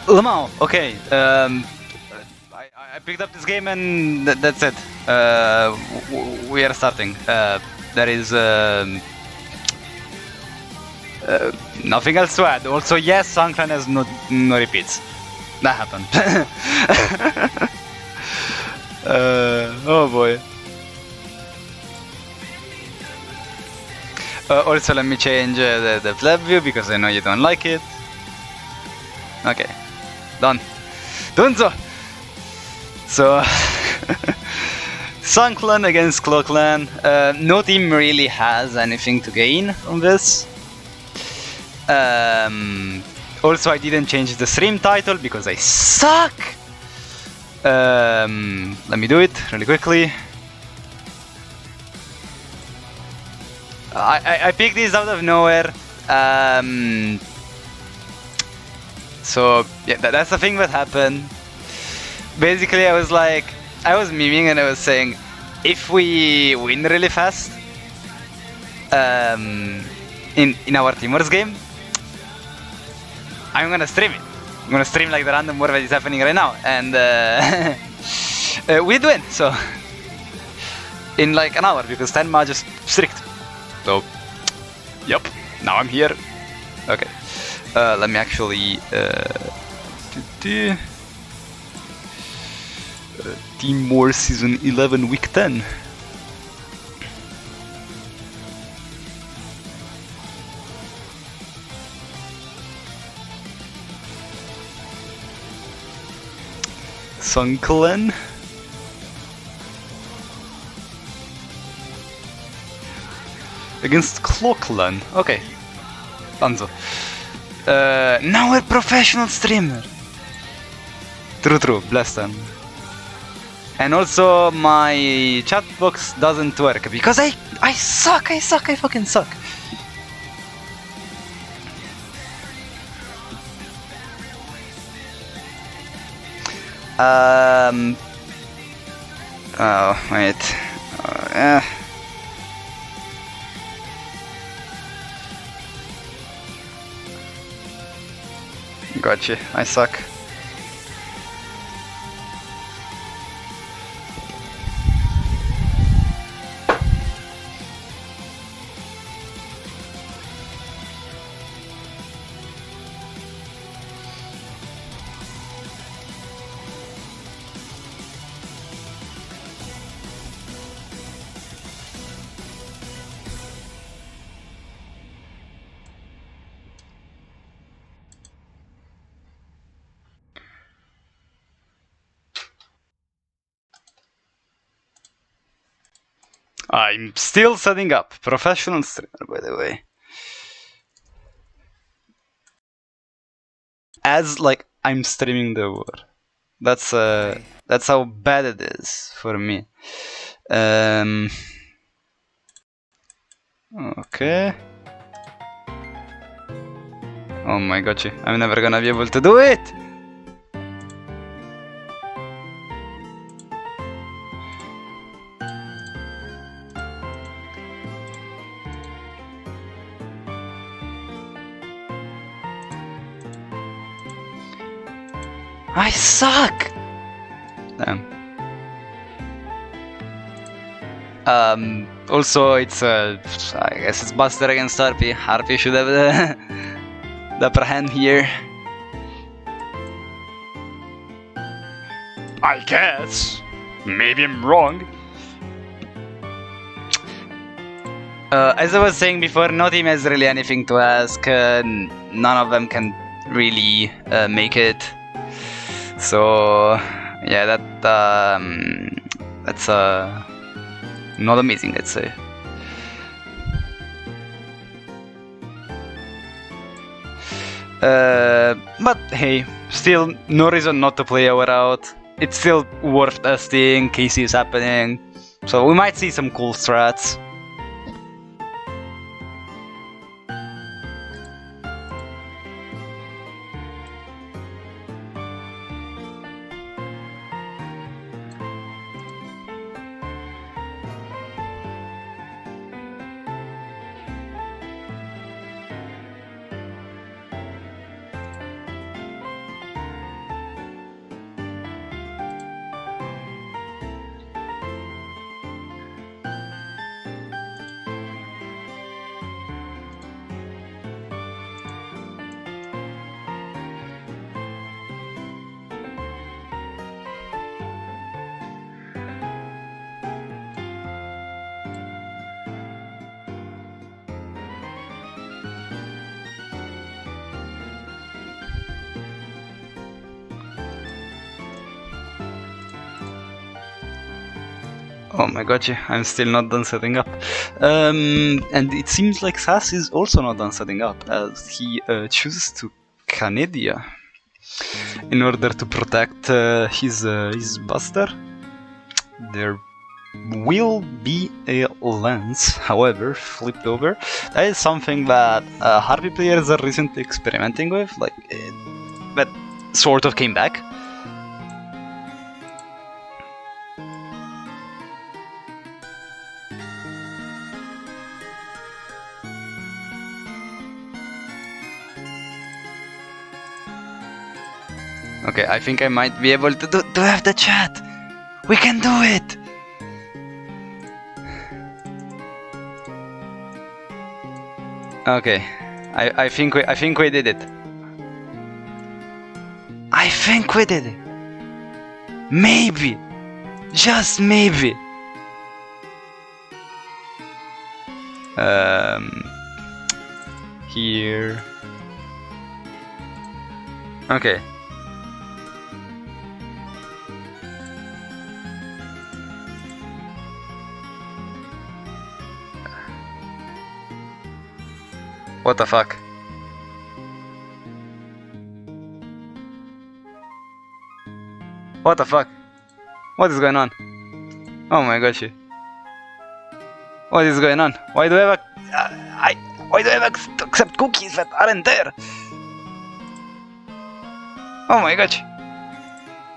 Lamau, okay. I picked up this game and that's it. We are starting. There is nothing else to add. Also, yes, ClawClan has no repeats. That happened. Oh boy. Also, let me change the flap view because I know you don't like it. Okay, done. Dunzo! So, ClawClan against ClawClan. No team really has anything to gain from this. Also, I didn't change the stream title because I suck! Let me do it really quickly. I picked this out of nowhere. So, yeah, that's the thing that happened. Basically, I was memeing and I was saying, if we win really fast in our Team Wars game, I'm gonna stream it. I'm gonna stream like the random war that is happening right now, and we'd win. So in like an hour, because 10 matches strict. So, yep. Now I'm here. Okay. Let me actually Team Wars Season 11 Week 10. ClawClan against ClawClan. Okay. Danzo. Now we're professional streamer. True, bless them. And also my chat box doesn't work because I suck, I fucking suck. Oh wait. Gotcha, I suck. I'm still setting up. Professional streamer, by the way. As like I'm streaming the war. That's how bad it is for me. Okay. Oh my god, I'm never gonna be able to do it! I suck! Damn. Also, it's I guess it's Buster against Harpy. Harpy should have the upper hand here. I guess. Maybe I'm wrong. As I was saying before, no team has really anything to ask. None of them can really make it. So yeah, that's not amazing, I'd say. But hey, still no reason not to play our route. It's still worth testing. KC is happening, so we might see some cool strats. Oh my god, I'm still not done setting up. And it seems like Sass is also not done setting up, as he chooses to Canadia in order to protect his buster. There will be a lens, however, flipped over. That is something that Harpy players are recently experimenting with, like that sort of came back. Okay, I think I might be able to have the chat. We can do it. Okay, I think we did it. I think we did it. Maybe, just maybe. Here. Okay. What the fuck? What the fuck? What is going on? Oh my gosh. What is going on? Why do I have why do I have to accept cookies that aren't there? Oh my gosh.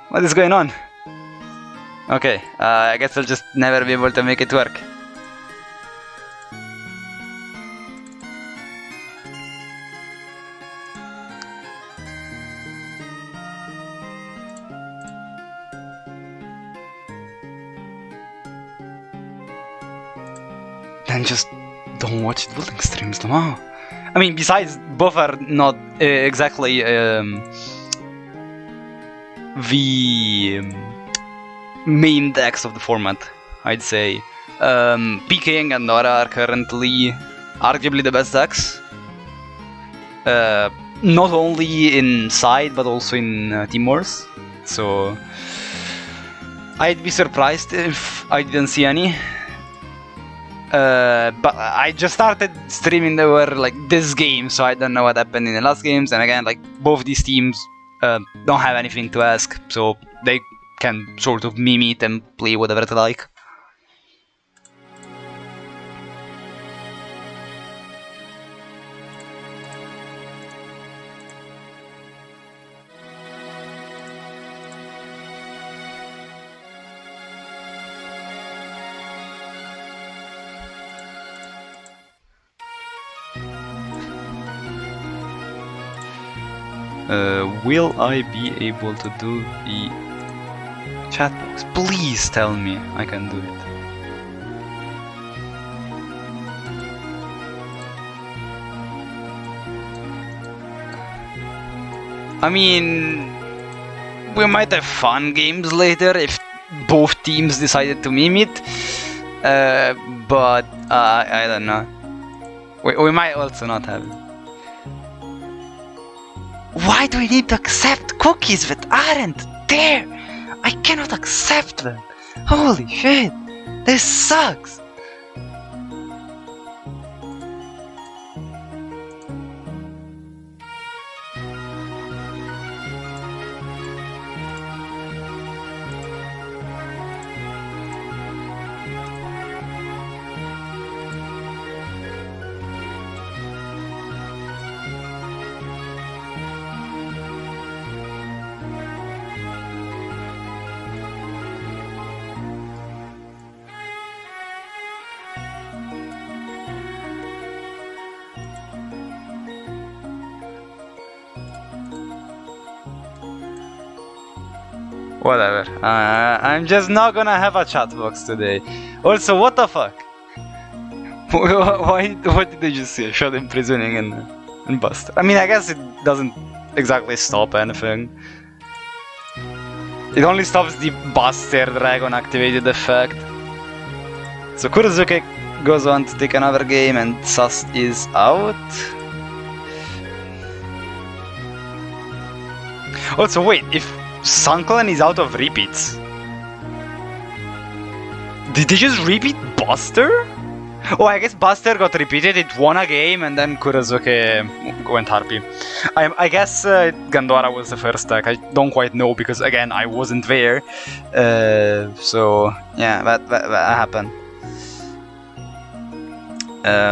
What is going on? Okay, I guess I'll just never be able to make it work. Then just don't watch Duel Links streams no more. I mean, besides, both are not exactly the main decks of the format, I'd say. PK and Gandora are currently arguably the best decks. Not only in side, but also in Team Wars. So I'd be surprised if I didn't see any. But I just started streaming there were like this game, so I don't know what happened in the last games. And again, like both these teams don't have anything to ask, so they can sort of meme it and play whatever they like. Will I be able to do the chat box? Please tell me I can do it. I mean, we might have fun games later if both teams decided to meme it, but I don't know. We might also not have it. Why do we need to accept cookies that aren't there? I cannot accept them. Holy shit, this sucks. Whatever. I'm just not gonna have a chat box today. Also, what the fuck? What did they just say? Shot imprisoning and bust. I mean, I guess it doesn't exactly stop anything. It only stops the Buster Dragon activated effect. So Kurosuke goes on to take another game and Sus is out. Also, wait, if ClawClan is out of repeats, Did they just repeat Buster? Oh, I guess Buster got repeated, it won a game, and then Kurosuke went Harpy. I guess Gandora was the first deck. I don't quite know because, again, I wasn't there. So, yeah, that happened.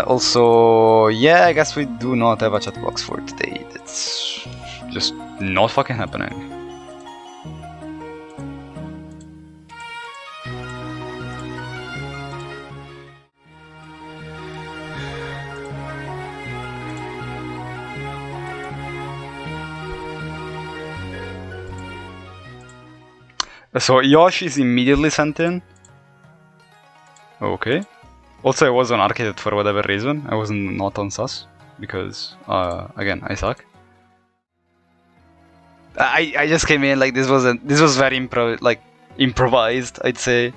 Also, yeah, I guess we do not have a chat box for today. That's just not fucking happening. So Yoshi is immediately sent in. Okay. Also, I was on Arcade for whatever reason. I was not on sus because, again, I suck. I just came in like this was very improvised, I'd say.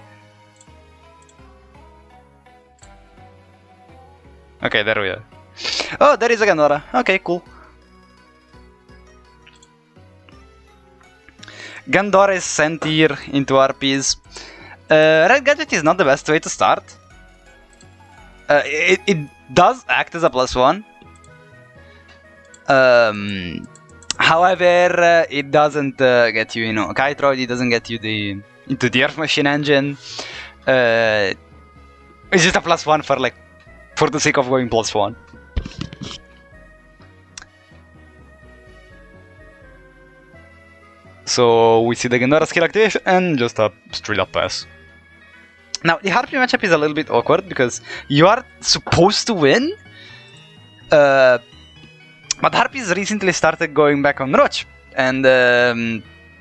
Okay, there we are. Oh, there is a Gandora. Okay, cool. Gandora is sent here into RPs. Red Gadget is not the best way to start. It does act as a +1. However, it doesn't get you, Kite it doesn't get you into the Earth Machine engine. It's just a +1 for the sake of going +1. So we see the Gandora skill activation and just a straight up pass. Now the Harpy matchup is a little bit awkward because you are supposed to win, but Harpy's recently started going back on Roach, and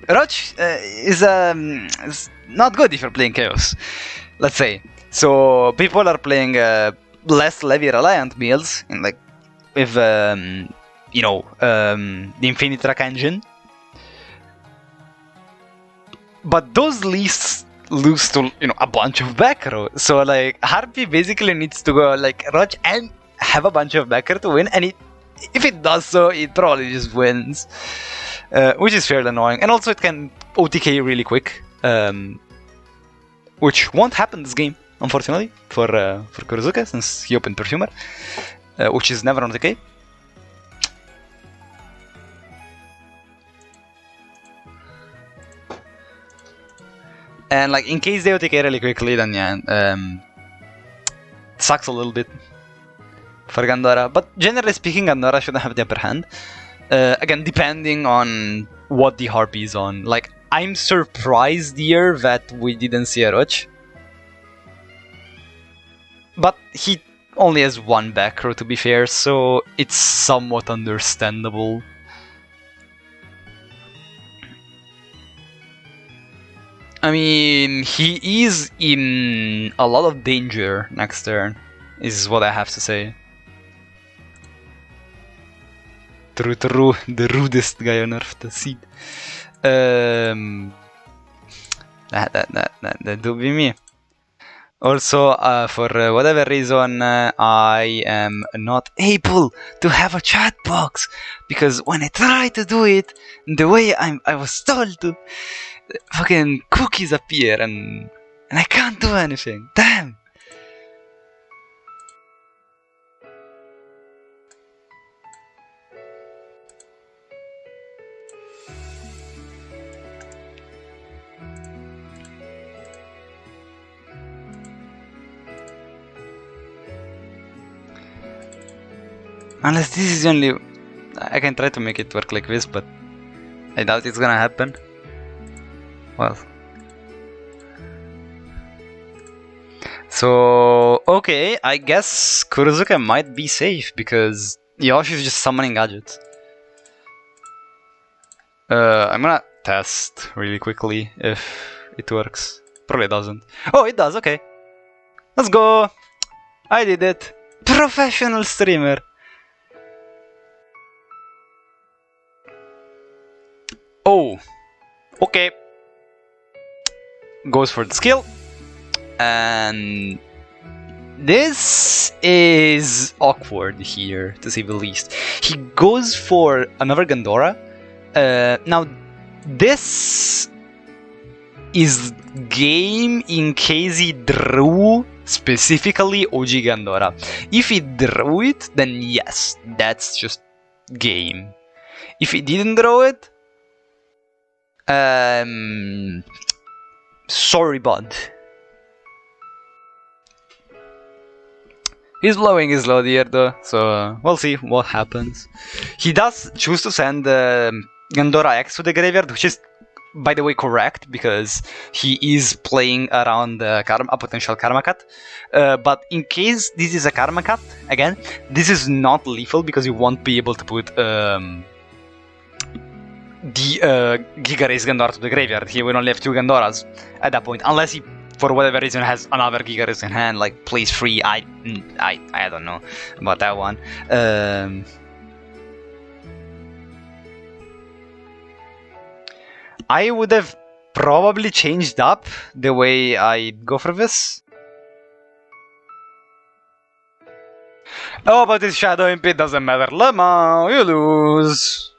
Roach is not good if you're playing Chaos, let's say. So people are playing less Levy reliant builds in with the Infinite Track engine. But those lists lose to a bunch of back row. So Harpy basically needs to go Roach and have a bunch of backer to win, and if it does so, it probably just wins, which is fairly annoying. And also it can OTK really quick, which won't happen this game, unfortunately, for Kurosuke, since he opened Perfumer, which is never on OTK. And in case they OTK really quickly, then yeah, sucks a little bit for Gandora. But generally speaking, Gandora should have the upper hand. Again, depending on what the Harpy is on. I'm surprised here that we didn't see a Roach. But he only has one back row, to be fair, so it's somewhat understandable. I mean, he is in a lot of danger next turn, is what I have to say. True, the rudest guy on Earth, the Seed. That do be me. Also, for whatever reason, I am not able to have a chat box, because when I try to do it the way I was told to, fucking cookies appear and I can't do anything. Damn! Unless this is only... I can try to make it work like this, but I doubt it's gonna happen. Well. So, okay, I guess Kurosuke might be safe, because Yoshi is just summoning gadgets. I'm gonna test really quickly if it works. Probably doesn't. Oh, it does, okay. Let's go! I did it! Professional streamer! Oh, okay. Goes for the skill, and this is awkward here, to say the least. He goes for another Gandora. Now, this is game in case he drew specifically OG Gandora. If he drew it, then yes, that's just game. If he didn't draw it, sorry, bud. He's blowing his load here though, so we'll see what happens. He does choose to send Gandora X to the graveyard, which is, by the way, correct, because he is playing around a potential Karma Cut. But in case this is a Karma Cut, again, this is not lethal because you won't be able to put the Giga Race Gandora to the graveyard. He will only have 2 Gandoras at that point, unless he, for whatever reason, has another Giga Race in hand, like plays free. I don't know about that one. I would have probably changed up the way I go for this. Oh, but his Shadow Imp, it doesn't matter. Lemao, you lose.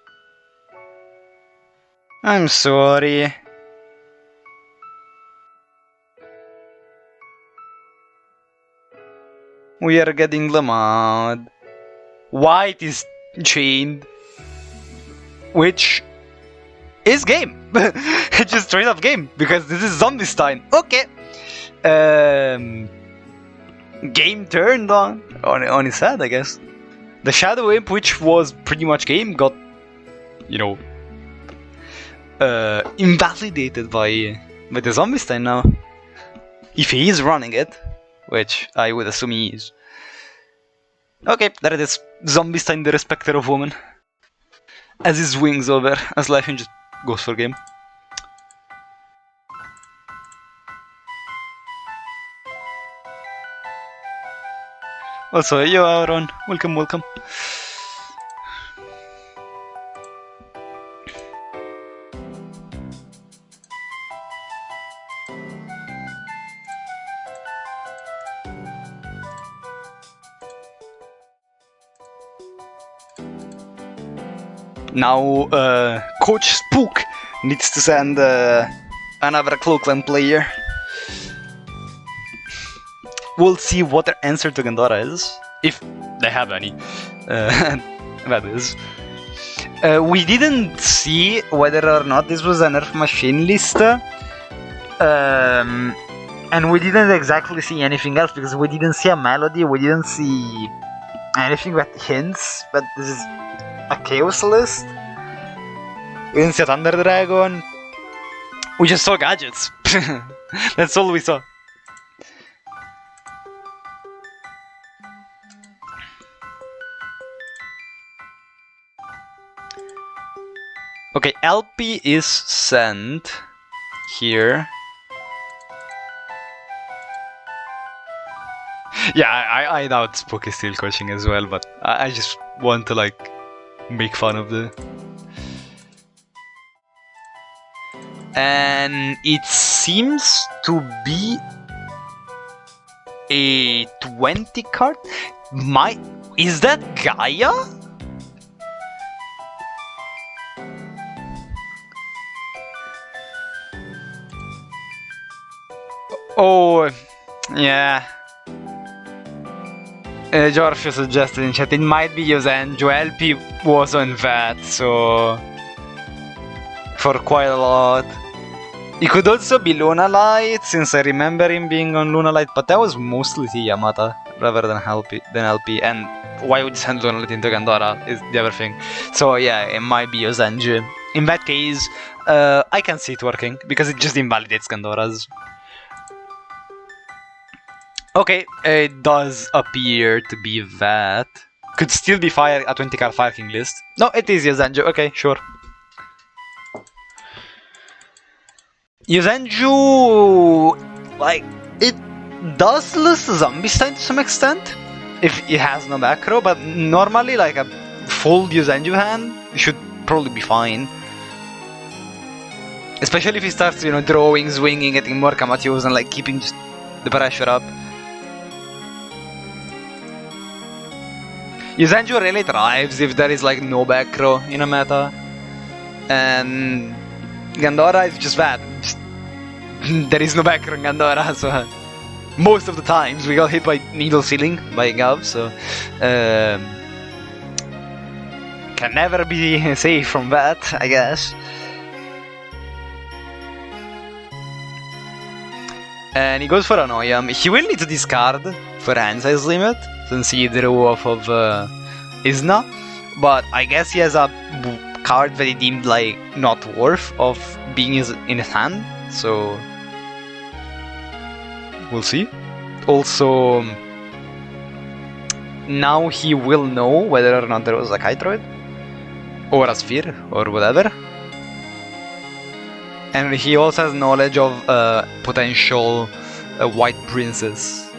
I'm sorry. We are getting Lemao. White is chained, which is game. It's just straight up game, because this is Zombie-Stein. Okay. Game turned on his head, I guess. The Shadow Imp, which was pretty much game, got, you know, invalidated by the Zombie-Stein now. If he is running it, which I would assume he is. Okay, there it is. Zombie-Stein, the respecter of woman. As he swings over, as Leifin just goes for game. Also, yo Aaron, welcome, welcome. Now, Coach Spook needs to send another ClawClan player. We'll see what their answer to Gandora is, if they have any. That is. We didn't see whether or not this was a nerf machine list, and we didn't exactly see anything else because we didn't see a melody, we didn't see anything but hints, but this is a chaos list. We didn't see a Thunder Dragon. We just saw gadgets. That's all we saw. Okay, LP is sent here. Yeah, I doubt Spook is still coaching as well, but I just want to like make fun of the... And it seems to be a 20 card. Is that Gaia? Oh, yeah. George suggested in chat it might be Yosenju. LP was on that, so for quite a lot. It could also be Lunalight, since I remember him being on Lunalight, but that was mostly Yamata rather than LP. And why would you send Lunalight into Gandora is the other thing. So yeah, it might be Yosenju. In that case, I can see it working because it just invalidates Gandoras. Okay, it does appear to be that. Could still be a 20 card Fire King list. No, it is Yosenju. Okay, sure. Yosenju, like, it does lose Zombie-Stein to some extent, if it has no macro, but normally, like, a full Yosenju hand should probably be fine. Especially if he starts, you know, drawing, swinging, getting more Kamatyos, and, like, keeping just the pressure up. Yosenju really thrives if there is, like, no back row in a meta. And Gandora is just bad. Just there is no background Gandora, so most of the times we got hit by needle ceiling by Gav, so can never be safe from that, I guess. And he goes for an Oyam. He will need to discard for hand size limit, since he drew off of Isna, but I guess he has a card that he deemed like not worth of being in his hand, so we'll see. Also, now he will know whether or not there was a Kytroid, or a Sphere, or whatever. And he also has knowledge of potential White Princess.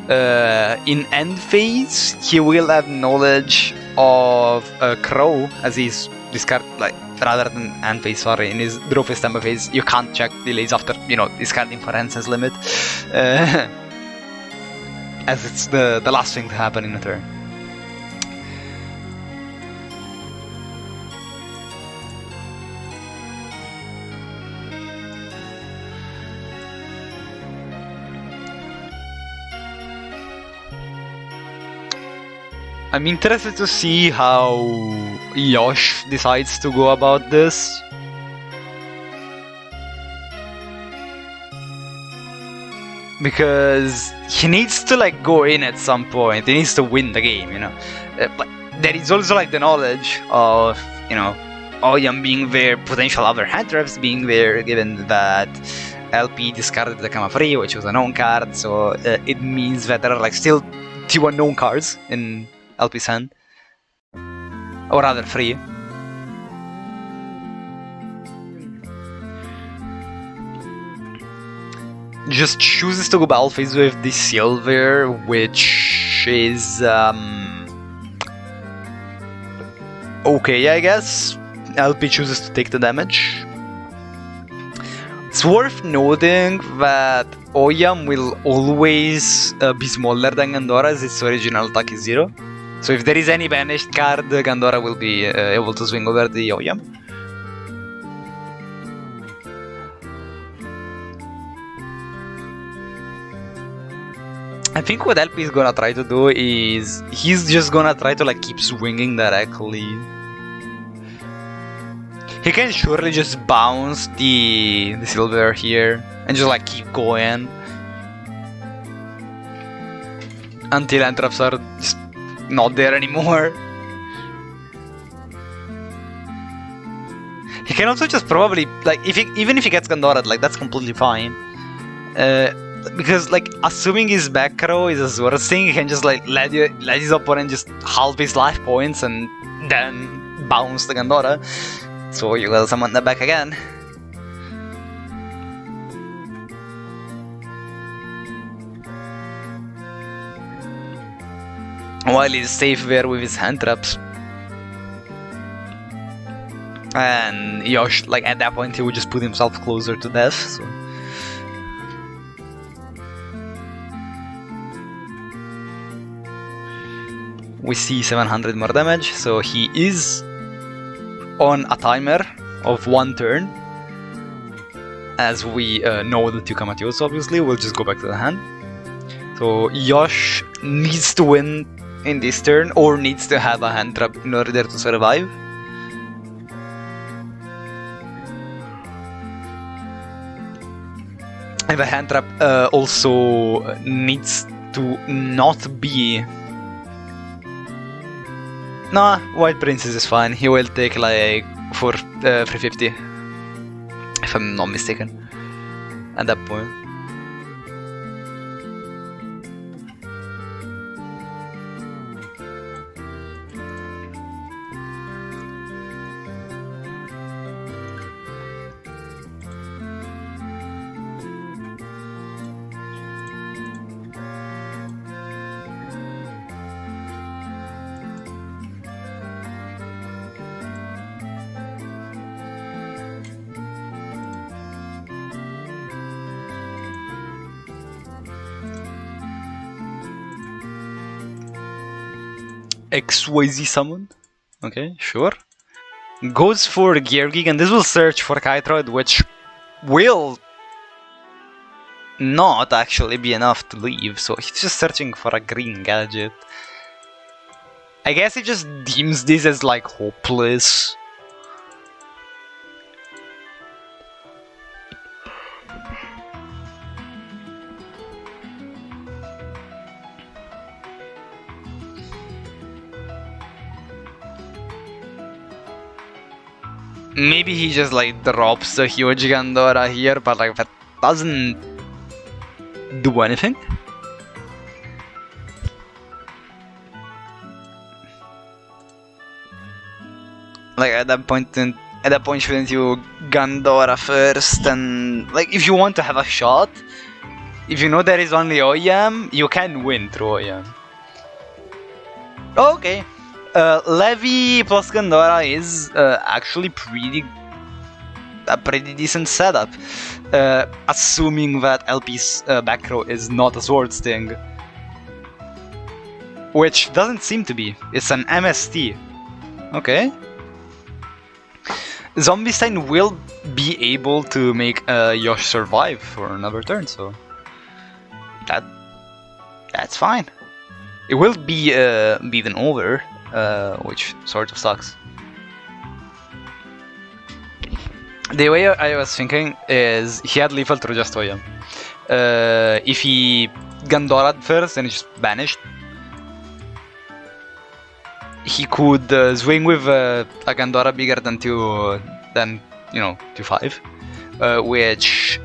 In end phase, he will have knowledge of Crow, as he's discard, like, rather than end phase, sorry, in his draw phase, tempo phase, you can't check delays after, you know, discarding for end size limit. As it's the last thing to happen in a turn. I'm interested to see how Yosh decides to go about this. Because he needs to like go in at some point, he needs to win the game, you know. But there is also like the knowledge of, you know, Oyam being there, potential other hand traps being there, given that LP discarded the Kama Free, which was a known card, so it means that there are like still 2 unknown cards in LP's hand, or rather 3. Just chooses to go battle phase with the silver, which is okay, I guess. LP chooses to take the damage. It's worth noting that Oyam will always be smaller than Gandora, as its original attack is 0. So if there is any banished card, Gandora will be able to swing over the Oyam. I think what LP is gonna try to do is he's just gonna try to like keep swinging directly. He can surely just bounce the silver here and just like keep going until end traps are just not there anymore. He can also just probably like even if he gets Gandora, like that's completely fine. Because like assuming his back row is a sword thing, he can just like let his opponent just halve his life points and then bounce the Gandora. So you will summon that back again. While he's safe there with his hand traps. And Yosh, like at that point, he would just put himself closer to death. So. We see 700 more damage, so he is on a timer of 1 turn. As we know the 2 Kamatios, obviously, we'll just go back to the hand. So Yosh needs to win in this turn, or needs to have a hand trap in order to survive. And the hand trap also needs to not be... Nah, White Princess is fine. He will take like for 350, if I'm not mistaken, at that point. XYZ summon. Okay, sure. Goes for Gear Gig, and this will search for Kytroid, which will not actually be enough to leave, so he's just searching for a green gadget. I guess he just deems this as like hopeless. Maybe he just like drops a huge Gandora here, but like that doesn't do anything. Like at that point shouldn't you Gandora first, and like if you want to have a shot, if you know there is only Oyam, you can win through Oyam. Okay. Levy plus Gandora is actually a pretty decent setup, assuming that LP's back row is not a Sword Sting, which doesn't seem to be. It's an MST. Okay. Zombicide will be able to make Yosh survive for another turn, so that's fine. It will be beaten over. Which sort of sucks. The way I was thinking is he had lethal through just Oyam. If he Gandora'd first and he just banished, he could swing with a Gandora bigger than 2.5, which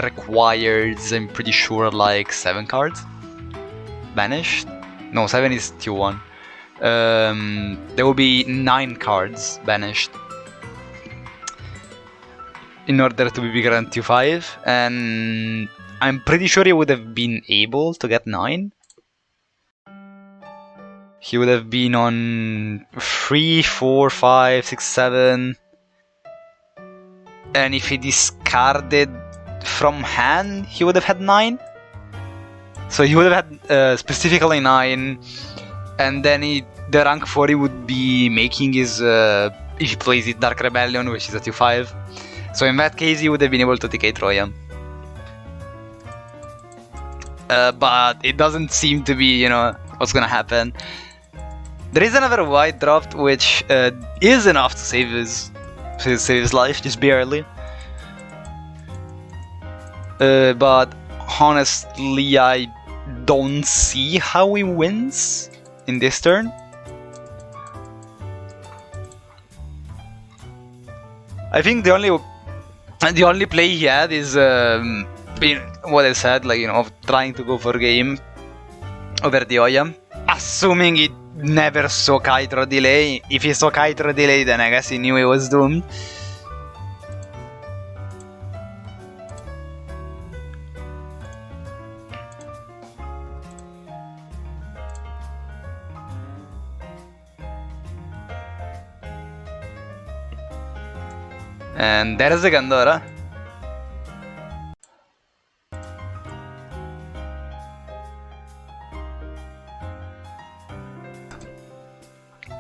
requires, I'm pretty sure, like 7 cards banished. No, 7 is 2-1. There will be 9 cards banished in order to be bigger than 2-5, and I'm pretty sure he would have been able to get 9. He would have been on 3, 4, 5, 6, 7, and if he discarded from hand, he would have had 9. So he would have had specifically 9. And then the rank 40 would be making his, if he plays it, Dark Rebellion, which is a 2-5. So in that case, he would have been able to TK Troyam. But it doesn't seem to be, what's gonna happen. There is another white dropped, which is enough to save his life, just barely. But honestly, I don't see how he wins in this turn. I think the only play he had is what I said, like of trying to go for game over the Oyam, assuming he never saw Kaitro delay. If he saw Kaitro delay, then I guess he knew he was doomed. And there is the Gandora.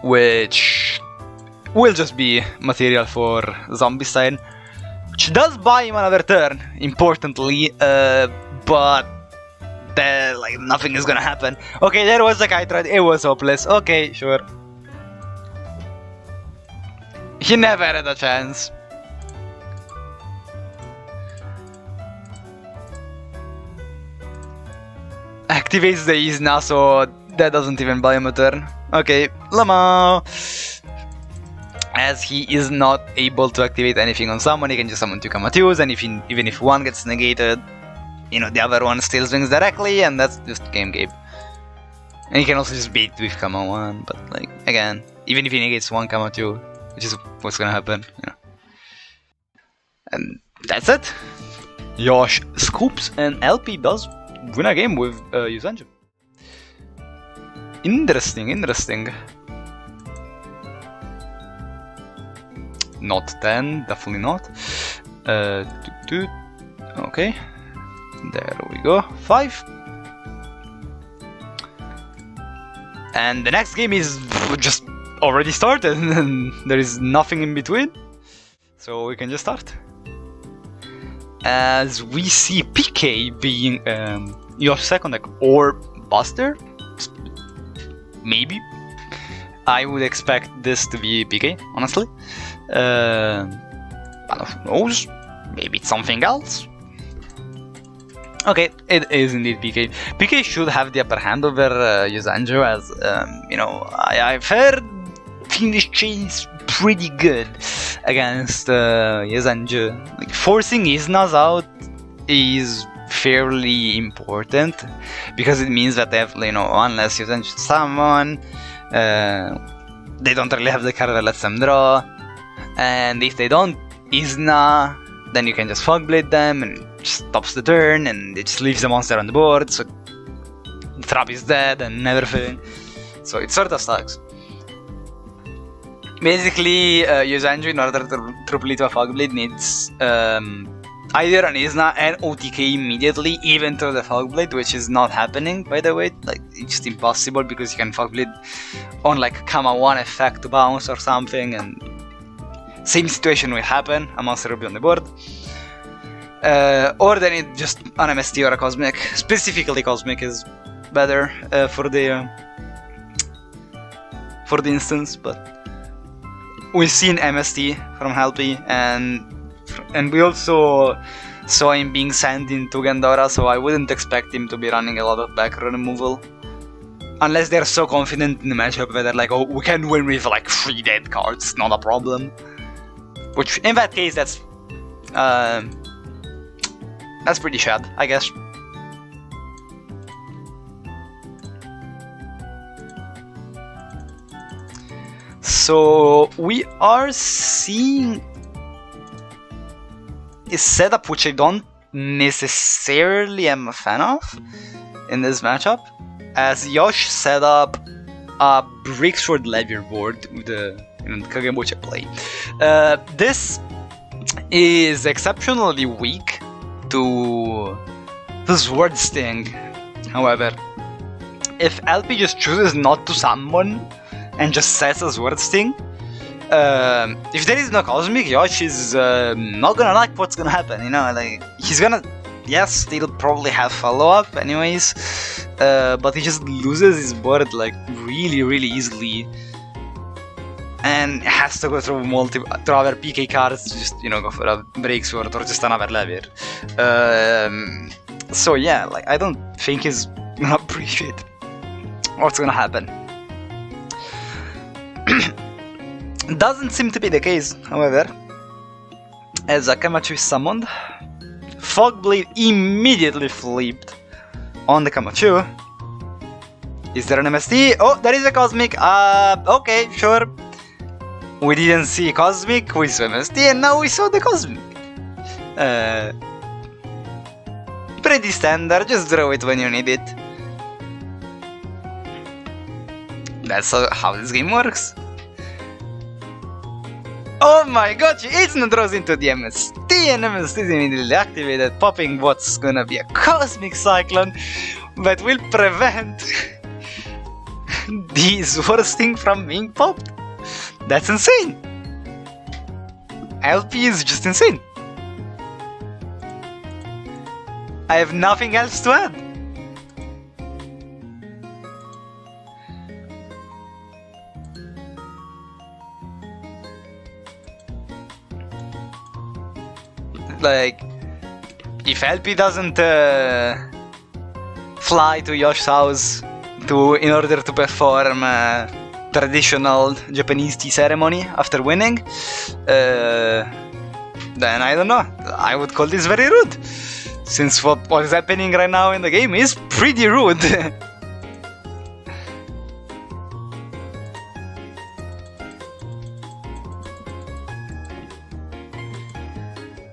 Which will just be material for Zombicide, which does buy him another turn, importantly, but like nothing is gonna happen. Okay, there was the Kytrad, it was hopeless. Okay, sure. He never had a chance. Activates the Izna, so that doesn't even buy him a turn. Okay, Lama. As he is not able to activate anything on someone, he can just summon 2 Kamatus, and even if one gets negated, the other one still swings directly, and that's just game. And he can also just beat with Kama 1, but like, again, even if he negates 1 Kama 2, which is what's gonna happen, And that's it. Yosh scoops, and LP does win a game with Yuzenju. Interesting. Not 10, definitely not. Okay, there we go. 5. And the next game is just already started, and there is nothing in between, so we can just start. as we see PK being your second deck or Buster. Maybe. I would expect this to be PK, honestly. But who knows? Maybe it's something else. Okay, it is indeed PK. PK should have the upper hand over Yusanjo, as you know, I've heard Fiendish Chain is pretty good against Yusanjo. Like, forcing Izna's out is fairly important because it means that they have, you know, unless Yusanjo summon, they don't really have the card that lets them draw, and if they don't Izna, then you can just Fogblade them and stops the turn, and it just leaves the monster on the board, so the trap is dead and everything. So it sort of sucks. Basically, Yusanjo, in order to triple to a Fogblade, needs either an Izna and OTK immediately, even through the Fogblade, which is not happening, by the way. Like, it's just impossible because you can Fogblade on like Kama 1 effect to bounce or something, and same situation will happen, a monster will be on the board. Or then it just an MST or a Cosmic. Specifically Cosmic is better for the instance, but we've seen MST from Helpy, and we also saw him being sent into Gandora, so I wouldn't expect him to be running a lot of back row removal. Unless they're so confident in the matchup that they're like, oh, we can win with like 3 dead cards, not a problem. Which, in that case, that's pretty sad, I guess. So we are seeing a setup which I don't necessarily am a fan of in this matchup, as Yosh set up a Bricksword Levier board with the Kagebucha play. This is exceptionally weak to the Sword Sting. However, if LP just chooses not to summon and just sets a Sword Sting, if there is no Cosmic, Yosh is not gonna like what's gonna happen, you know, like, he's gonna, yes, still probably have follow-up anyways, but he just loses his board like really easily, and has to go through other PK cards to just, you know, go for a Breaksword or just another Levier. So yeah, like, I don't think he's gonna appreciate what's gonna happen. Doesn't seem to be the case, however, as Akamachu is summoned. Fogblade immediately flipped on the Kamachu. Is there an MST? Oh, there is a Cosmic. Okay, sure. We didn't see Cosmic, we saw MST, and now we saw the Cosmic. Pretty standard, just draw it when you need it. That's how this game works. Oh my god, it's not draws into the MST, and MST is immediately activated, popping what's gonna be a Cosmic Cyclone that will prevent the Sword Sting from being popped. That's insane! LP is just insane. I have nothing else to add. Like, if LP doesn't fly to Yosh's house in order to perform traditional Japanese tea ceremony after winning, then I don't know, I would call this very rude, since what is happening right now in the game is pretty rude.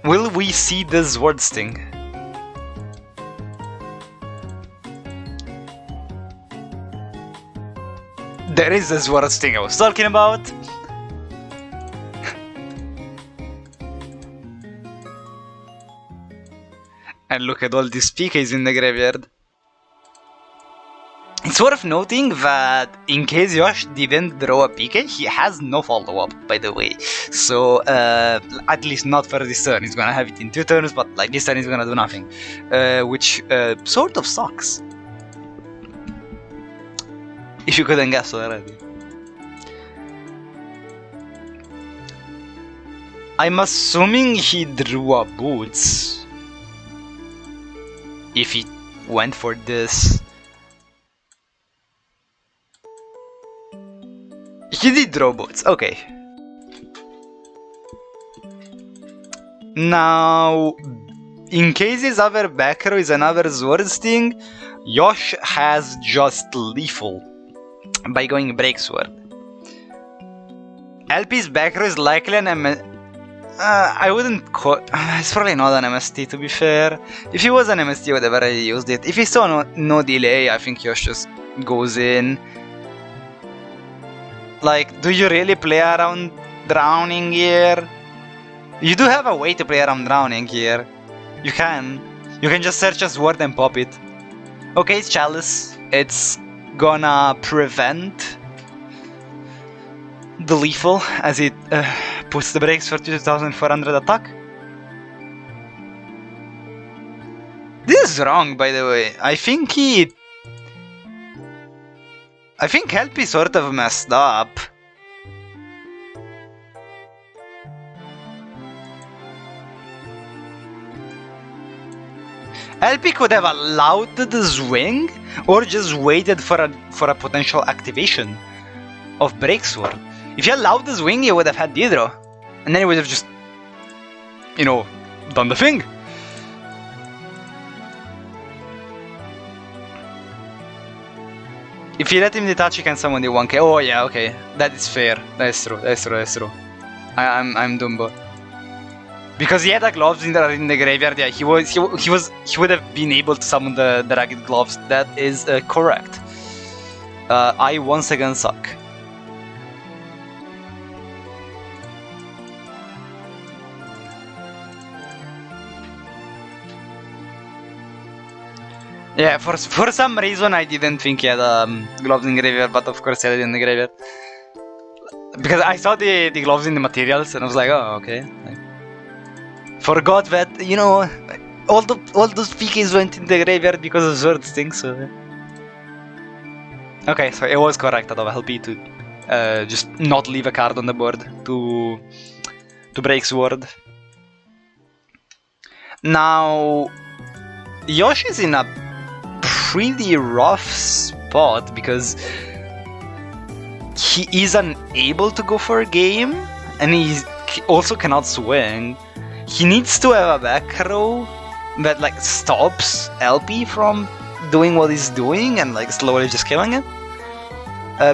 Will we see the Sword Sting? There is the Sword Sting I was talking about. And look at all these PKs in the graveyard. It's worth noting that in case Yosh didn't draw a PK, he has no follow-up, by the way. So, at least not for this turn. He's gonna have it in 2 turns, but like this turn he's gonna do nothing. Which sort of sucks. If you couldn't guess already. I'm assuming he drew a Boots. If he went for this. He did draw Boots, okay. Now, in case his other back row is another Swords thing, Yosh has just Lethal by going Breaksword. LP's back row is likely an I wouldn't call... it's probably not an MST, to be fair. If he was an MST, I would have already used it. If he saw no delay, I think Yosh just goes in. Like, do you really play around drowning here? You do have a way to play around drowning here. You can. You can just search a sword and pop it. Okay, it's Chalice. It's gonna prevent the lethal as it puts the brakes for 2400 attack. This is wrong, by the way. I think LP sort of messed up. LP could have allowed the swing or just waited for a potential activation of Breaksword. If he allowed the swing, he would have had Didro. And then he would have just, you know, done the thing. If you let him detach, he can summon the 1k. Oh yeah, okay. That is fair. That is true. That's true. I'm Dumbo. Because he had the gloves in the graveyard, yeah, he would have been able to summon the ragged gloves. That is correct. I once again suck. Yeah, for some reason I didn't think he had gloves in graveyard, but of course he had it in the graveyard. Because I saw the gloves in the materials and I was like, oh, okay. Forgot that, you know, all those PKs went in the graveyard because of swords things, so... Okay, so it was correct out of LP to just not leave a card on the board to break sword. Now, Yoshi's in a pretty rough spot because he is unable to go for a game and he also cannot swing. He needs to have a back row that like stops LP from doing what he's doing and like slowly just killing it.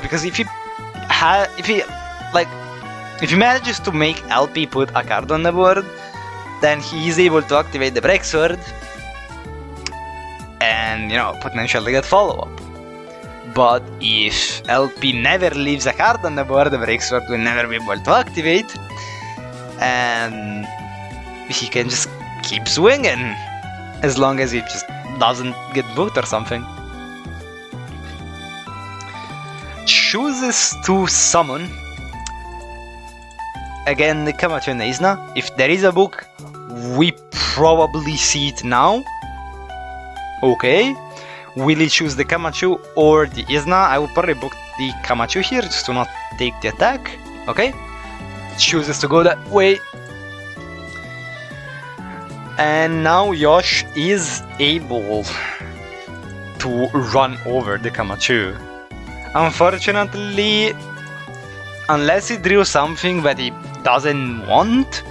Because if he manages to make LP put a card on the board, then he is able to activate the Breaksword and, you know, potentially get follow-up. But if LP never leaves a card on the board, the Breaksword will never be able to activate, and he can just keep swinging as long as he just doesn't get booked or something. Chooses to summon again the Kamacho and the Izna. If there is a book, we probably see it now. Okay, will he choose the Kamachu or the Izna? I will probably book the Kamachu here just to not take the attack. Okay, chooses to go that way. And now Yosh is able to run over the Kamachu. Unfortunately, unless he drew something that he doesn't want,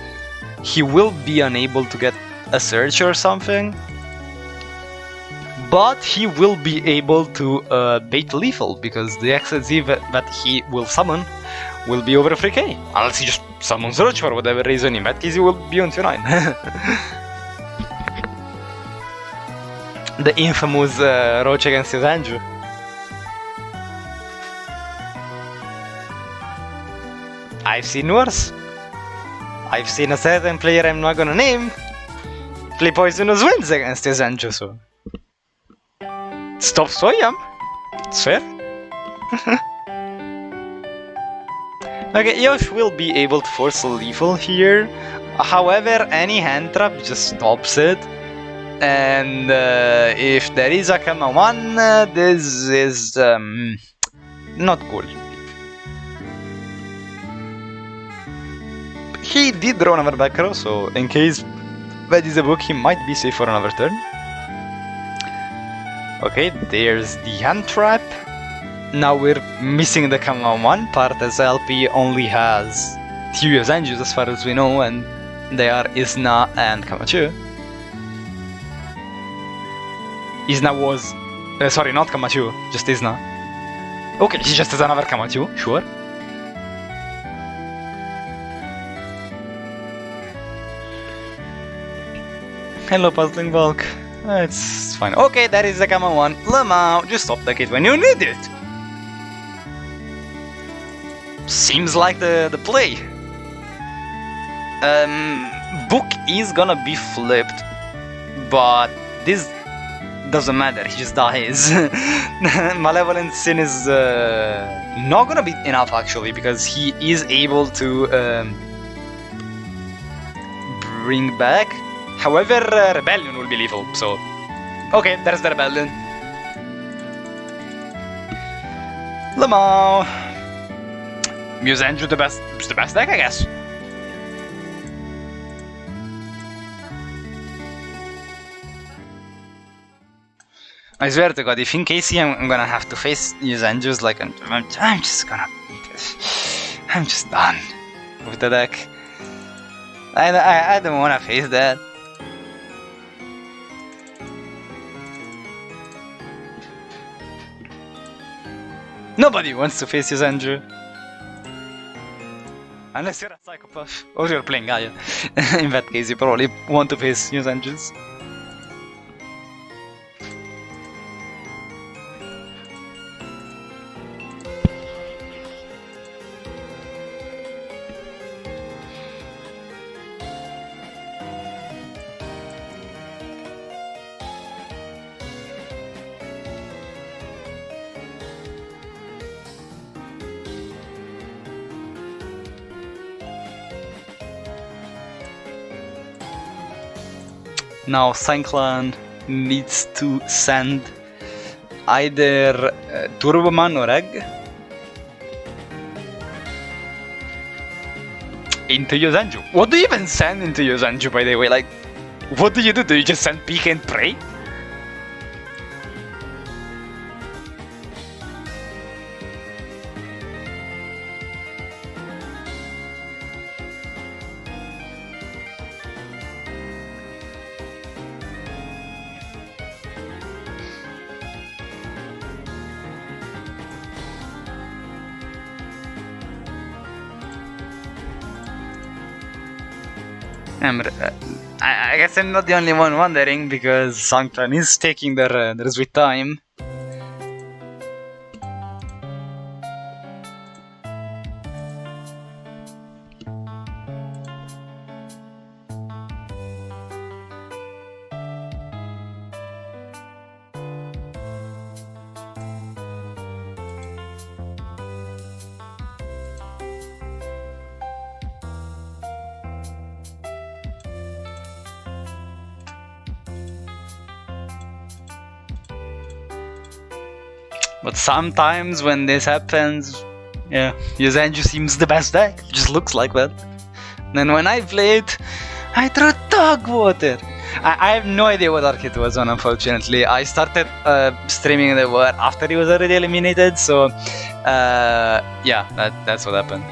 he will be unable to get a search or something. But he will be able to bait lethal because the XZ that he will summon will be over 3k. Unless he just summons Roach for whatever reason, in that case he will be on 2-9. The infamous Roach against his Andrew. I've seen worse. I've seen a certain player I'm not gonna name play Poisonous Winds against his Andrew, so... Stop Soyam! It's fair. Okay, Yosh will be able to force a lethal here. However, any hand trap just stops it. And if there is a Kama 1, this is not cool. He did draw another back row, so in case that is a book, he might be safe for another turn. Okay, there's the hand trap. Now we're missing the Kama 1 part, as LP only has 2 Yosanjus as far as we know, and they are Isna and Kamachu. Isna was... sorry, not Kamachu, just Isna. Okay, he just has another Kamachu, sure. Hello, Puzzling Bulk. It's fine. Okay, that is the Kama 1. Lamau, just stop the kit when you need it. Seems like the play. Book is gonna be flipped, but this doesn't matter, he just dies. Malevolent Sin is not gonna be enough actually, because he is able to bring back. However, Rebellion will be lethal, so... Okay, there's the Rebellion. Lamau. Musenju the best deck, I guess. I swear to God, if in Casey I'm gonna have to face Musenju's, like, I'm just done with the deck. I don't wanna face that. Nobody wants to face Yuzenju. Unless you're a psychopath, or you're playing Gaia. In that case, you probably want to face Yuzenjus. Now ClawClan needs to send either Turboman or Egg into Yosanju. What do you even send into Yosanju, by the way? Like, what do? Do you just send Peek and Pray? I guess I'm not the only one wondering, because ClawClan is taking their sweet time. But sometimes when this happens, yeah, Yuzenju seems the best deck. It just looks like that. Then when I play it, I throw dog water. I have no idea what arc it was on, unfortunately. I started streaming the war after he was already eliminated, so yeah, that's what happened.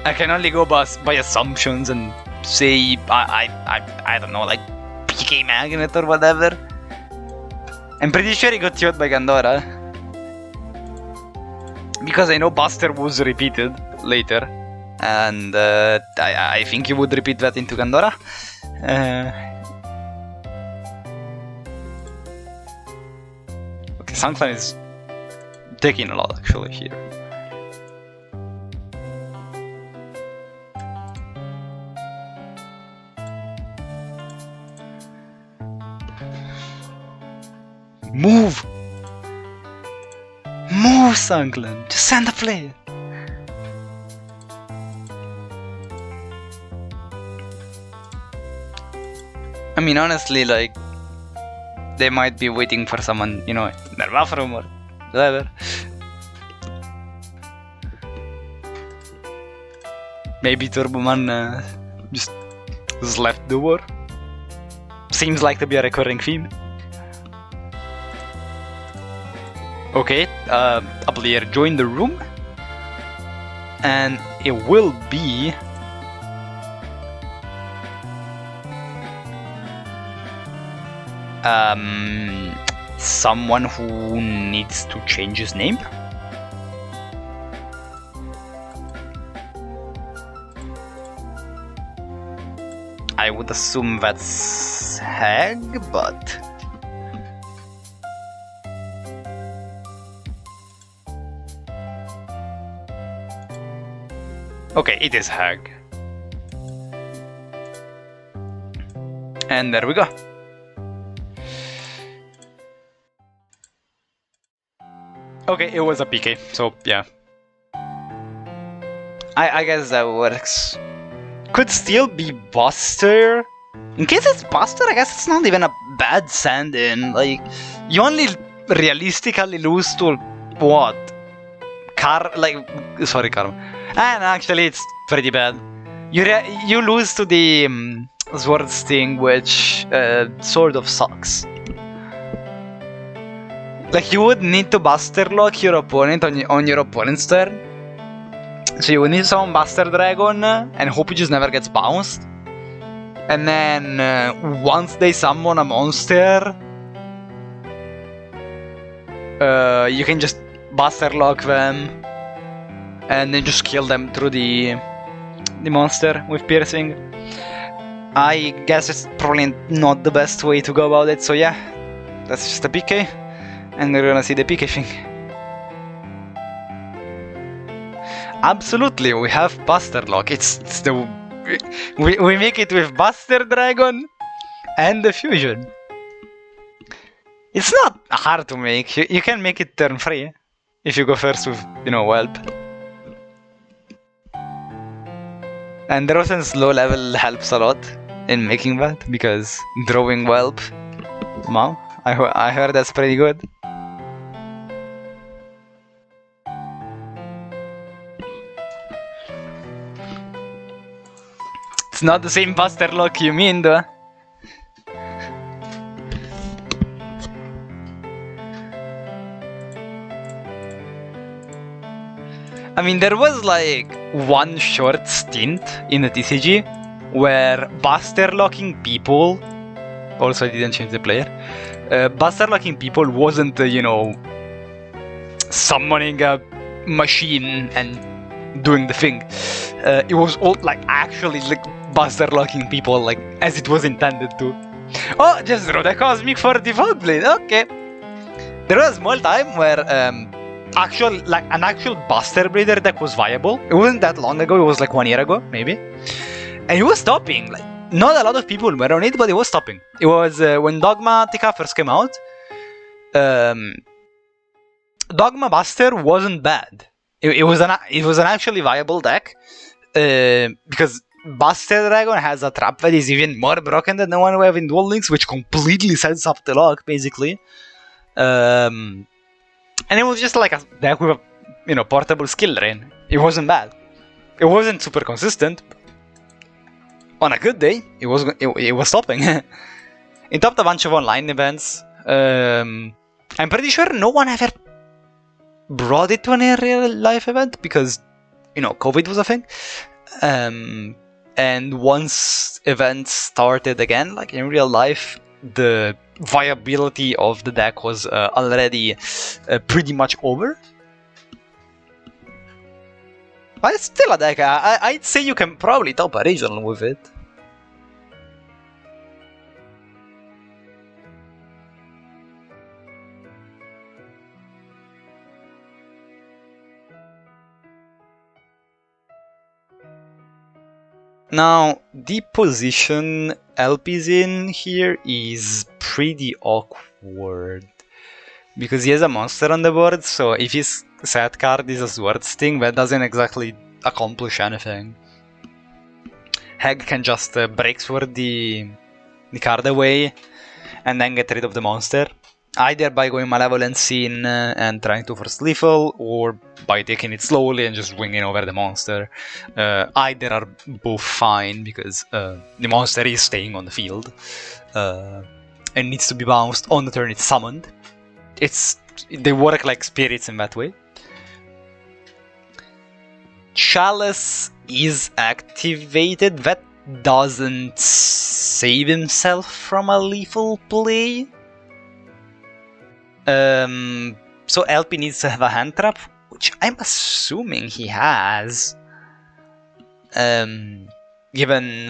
I can only go by assumptions and say I don't know, like PK Magnet or whatever. I'm pretty sure he got killed by Gandora, because I know Buster was repeated later, and I think he would repeat that into Gandora. Okay, ClawClan is taking a lot actually here. Move! Move, ClawClan! Just send a player! I mean, honestly, like, they might be waiting for someone, you know, in their bathroom or whatever. Maybe Turboman just left the war. Seems like to be a recurring theme. Okay, a player joined the room, and it will be someone who needs to change his name. I would assume that's Hag, but okay, it is Hag. And there we go. Okay, it was a PK, so yeah. I guess that works. Could still be Buster. In case it's Buster, I guess it's not even a bad stand-in. Like, you only realistically lose to what? Karma. And actually, it's pretty bad. You lose to the Sword Sting, which sort of sucks. Like, you would need to Buster Lock your opponent on your opponent's turn. So you would need to summon Buster Dragon and hope it just never gets bounced. And then once they summon a monster, you can just Buster Lock them and then just kill them through the monster with piercing. I guess it's probably not the best way to go about it, so yeah, that's just a PK, and we're gonna see the PK thing. Absolutely, we have Buster Lock. It's the we make it with Buster Dragon and the fusion. It's not hard to make. You can make it turn 3 if you go first with, you know, Whelp. And Rosen's low level helps a lot in making that, because drawing Whelp, wow, I heard that's pretty good. It's not the same Buster Lock you mean, though. I mean, there was like one short stint in the TCG where Buster Locking people, also I didn't change the player, Buster Locking people wasn't, you know, summoning a machine and doing the thing. It was all like actually like Buster Locking people, like as it was intended to. Oh, just draw the Cosmic for default blade. Okay. There was a small time where an actual Buster Breeder deck was viable. It wasn't that long ago. It was like 1 year ago, maybe. And it was stopping. Like, not a lot of people were on it, but it was stopping. It was when Dogmatica first came out. Dogma Buster wasn't bad. It was an actually viable deck, because Buster Dragon has a trap that is even more broken than the one we have in Duel Links, which completely sets up the lock, basically. And it was just like a deck with a, you know, portable skill drain. It wasn't bad. It wasn't super consistent. On a good day, it was stopping. It topped a bunch of online events. I'm pretty sure no one ever brought it to a real life event because, you know, COVID was a thing. And once events started again, like in real life, the viability of the deck was already pretty much over. But it's still a deck. I'd say you can probably top a regional with it. Now, the position LP's in here is pretty awkward. because he has a monster on the board, so if his set card is a Sword Sting, that doesn't exactly accomplish anything. Hag can just break sword the card away and then get rid of the monster, either by going Malevolent Sin and trying to force lethal, or by taking it slowly and just winging over the monster. Either are both fine, because the monster is staying on the field and needs to be bounced on the turn it's summoned. They work like spirits in that way. Chalice is activated. That doesn't save himself from a lethal play. So LP needs to have a hand trap, which I'm assuming he has. Given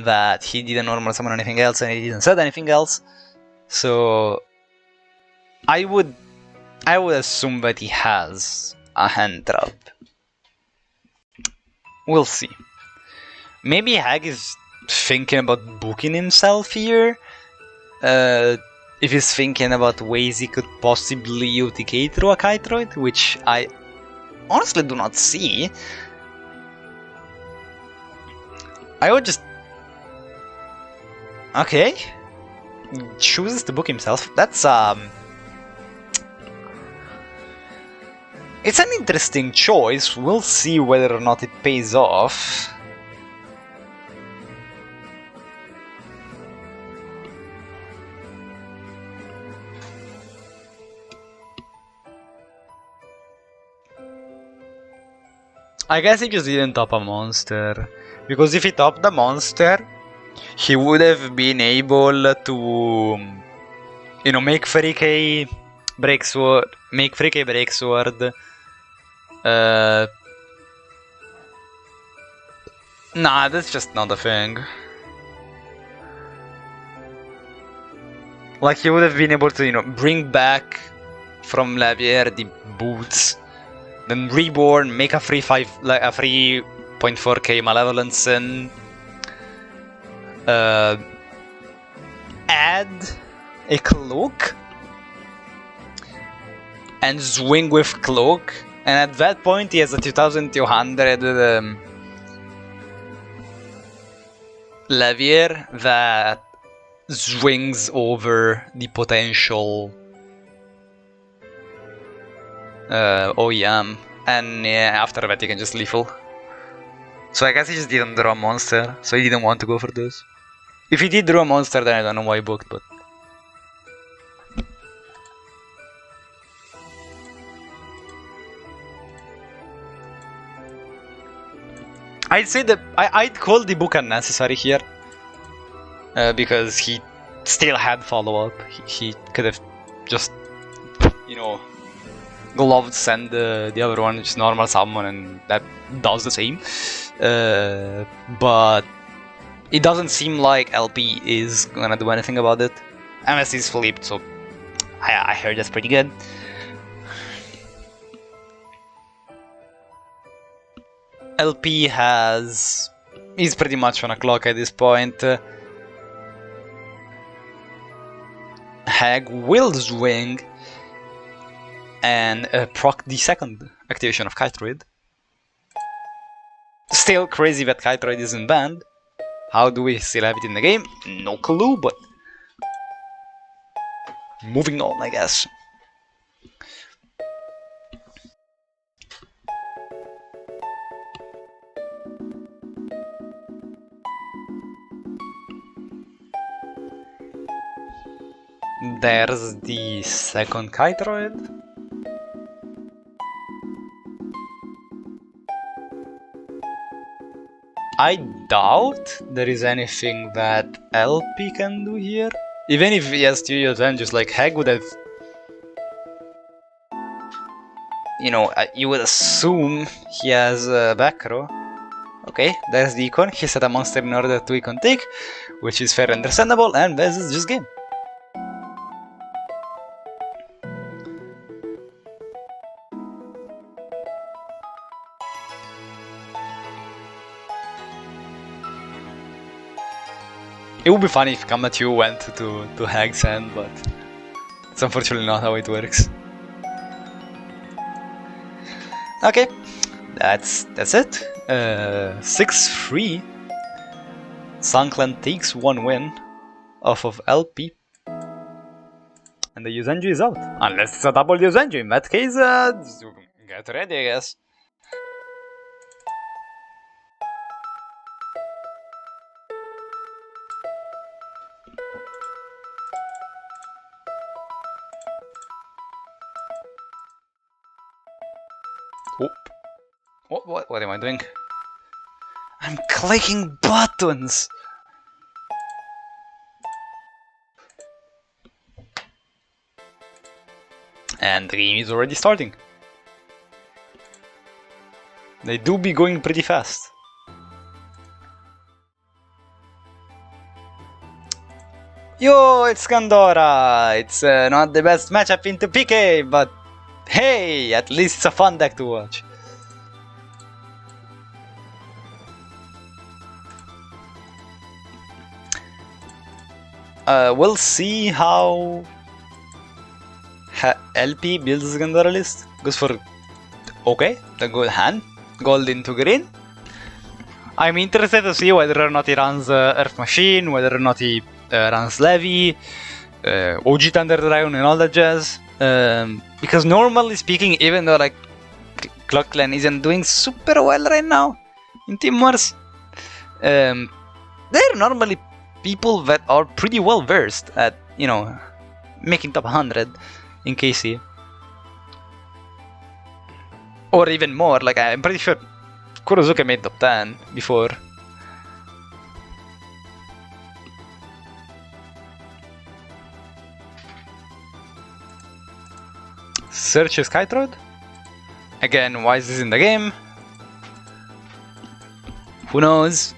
that he didn't normal summon anything else and he didn't set anything else. So I would assume that he has a hand trap. We'll see. Maybe Hag is thinking about booking himself here. If he's thinking about ways he could possibly UTK through a Kytroid, which I honestly do not see. I would just... Okay. Chooses to book himself. That's it's an interesting choice. We'll see whether or not it pays off. I guess he just didn't top a monster, because if he topped the monster, he would have been able to, you know, make 3k break sword, make 3k break sword. Nah, that's just not a thing. Like, he would have been able to, you know, bring back from Lavier the boots, then reborn, make a 3.5, like a 3.4k Malevolence, and add a cloak and swing with cloak, and at that point he has a 2200 Lavier that swings over the potential OEM, and yeah, after that you can just lethal. So I guess he just didn't draw a monster, so he didn't want to go for this. If he did draw a monster, then I don't know why he booked, but... I'd say that I'd call the book unnecessary here, because he still had follow-up. He could have just, you know, gloved send the other one, just normal summon, and that does the same. But it doesn't seem like LP is gonna do anything about it, unless he's flipped, so I heard that's pretty good. LP he's pretty much on a clock at this point. Hag will swing and proc the second activation of Kytroid. Still crazy that Kytroid isn't banned. How do we still have it in the game? No clue, but moving on, I guess. There's the second Kytroid. I doubt there is anything that LP can do here. Even if he has Studio 10, just like Hag would have... You know, you would assume he has back row. Okay, there's the icon. He set a monster in order to icon take, which is fair and understandable, and this is just game. It would be funny if Kamatyu went to Hag's hand, but it's unfortunately not how it works. Okay, that's it. 6-3. ClawClan takes 1 win off of LP. And the Yuzenju is out. Unless it's a double Yuzenju. In that case, get ready, I guess. Oh. What am I doing? I'm clicking buttons! And the game is already starting. They do be going pretty fast. Yo, it's Gandora! It's not the best matchup into PK, but hey, at least it's a fun deck to watch. We'll see how LP builds the Gandora list. Goes for okay, the good hand, gold into green. I'm interested to see whether or not he runs Earth Machine, whether or not he runs Levy, OG Thunder Dragon and all that jazz. Because normally speaking, even though like ClawClan isn't doing super well right now in Team Wars, they're normally people that are pretty well versed at, you know, making top 100 in KC. Or even more, like I'm pretty sure Kurosuke made top 10 before. Search is Skytrod. Again, why is this in the game? Who knows?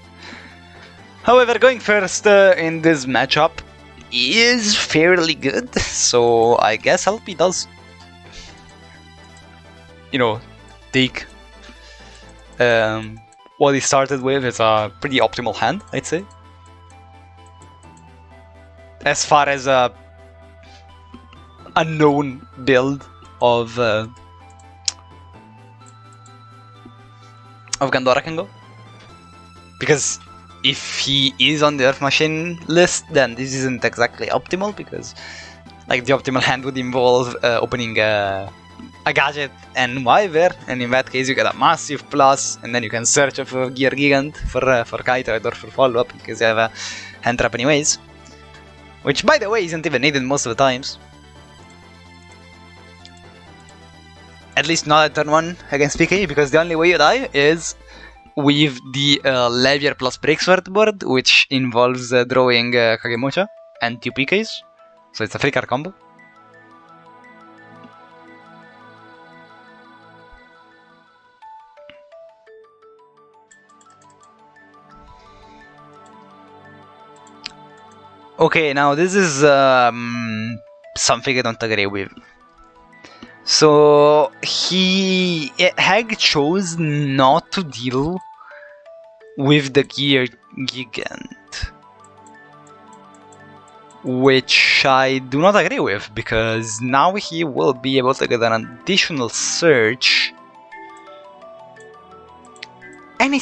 However, going first in this matchup is fairly good, so I guess LP does, you know, take what he started with is a pretty optimal hand, I'd say. As far as a unknown build of Gandora can go, because if he is on the Earth Machine list, then this isn't exactly optimal, because like the optimal hand would involve opening a gadget and Wyver, and in that case you get a massive plus, and then you can search for Gear Gigant for Kite or for follow-up, because you have a hand trap anyways. Which, by the way, isn't even needed most of the times. At least not at turn 1 against PK, because the only way you die is with the Levier plus Breaksword board, which involves drawing Kagemucha and 2 PKs. So it's a free card combo. Okay, now this is something I don't agree with. So Hag chose not to deal with the Gear Gigant, which I do not agree with, because now he will be able to get an additional search, and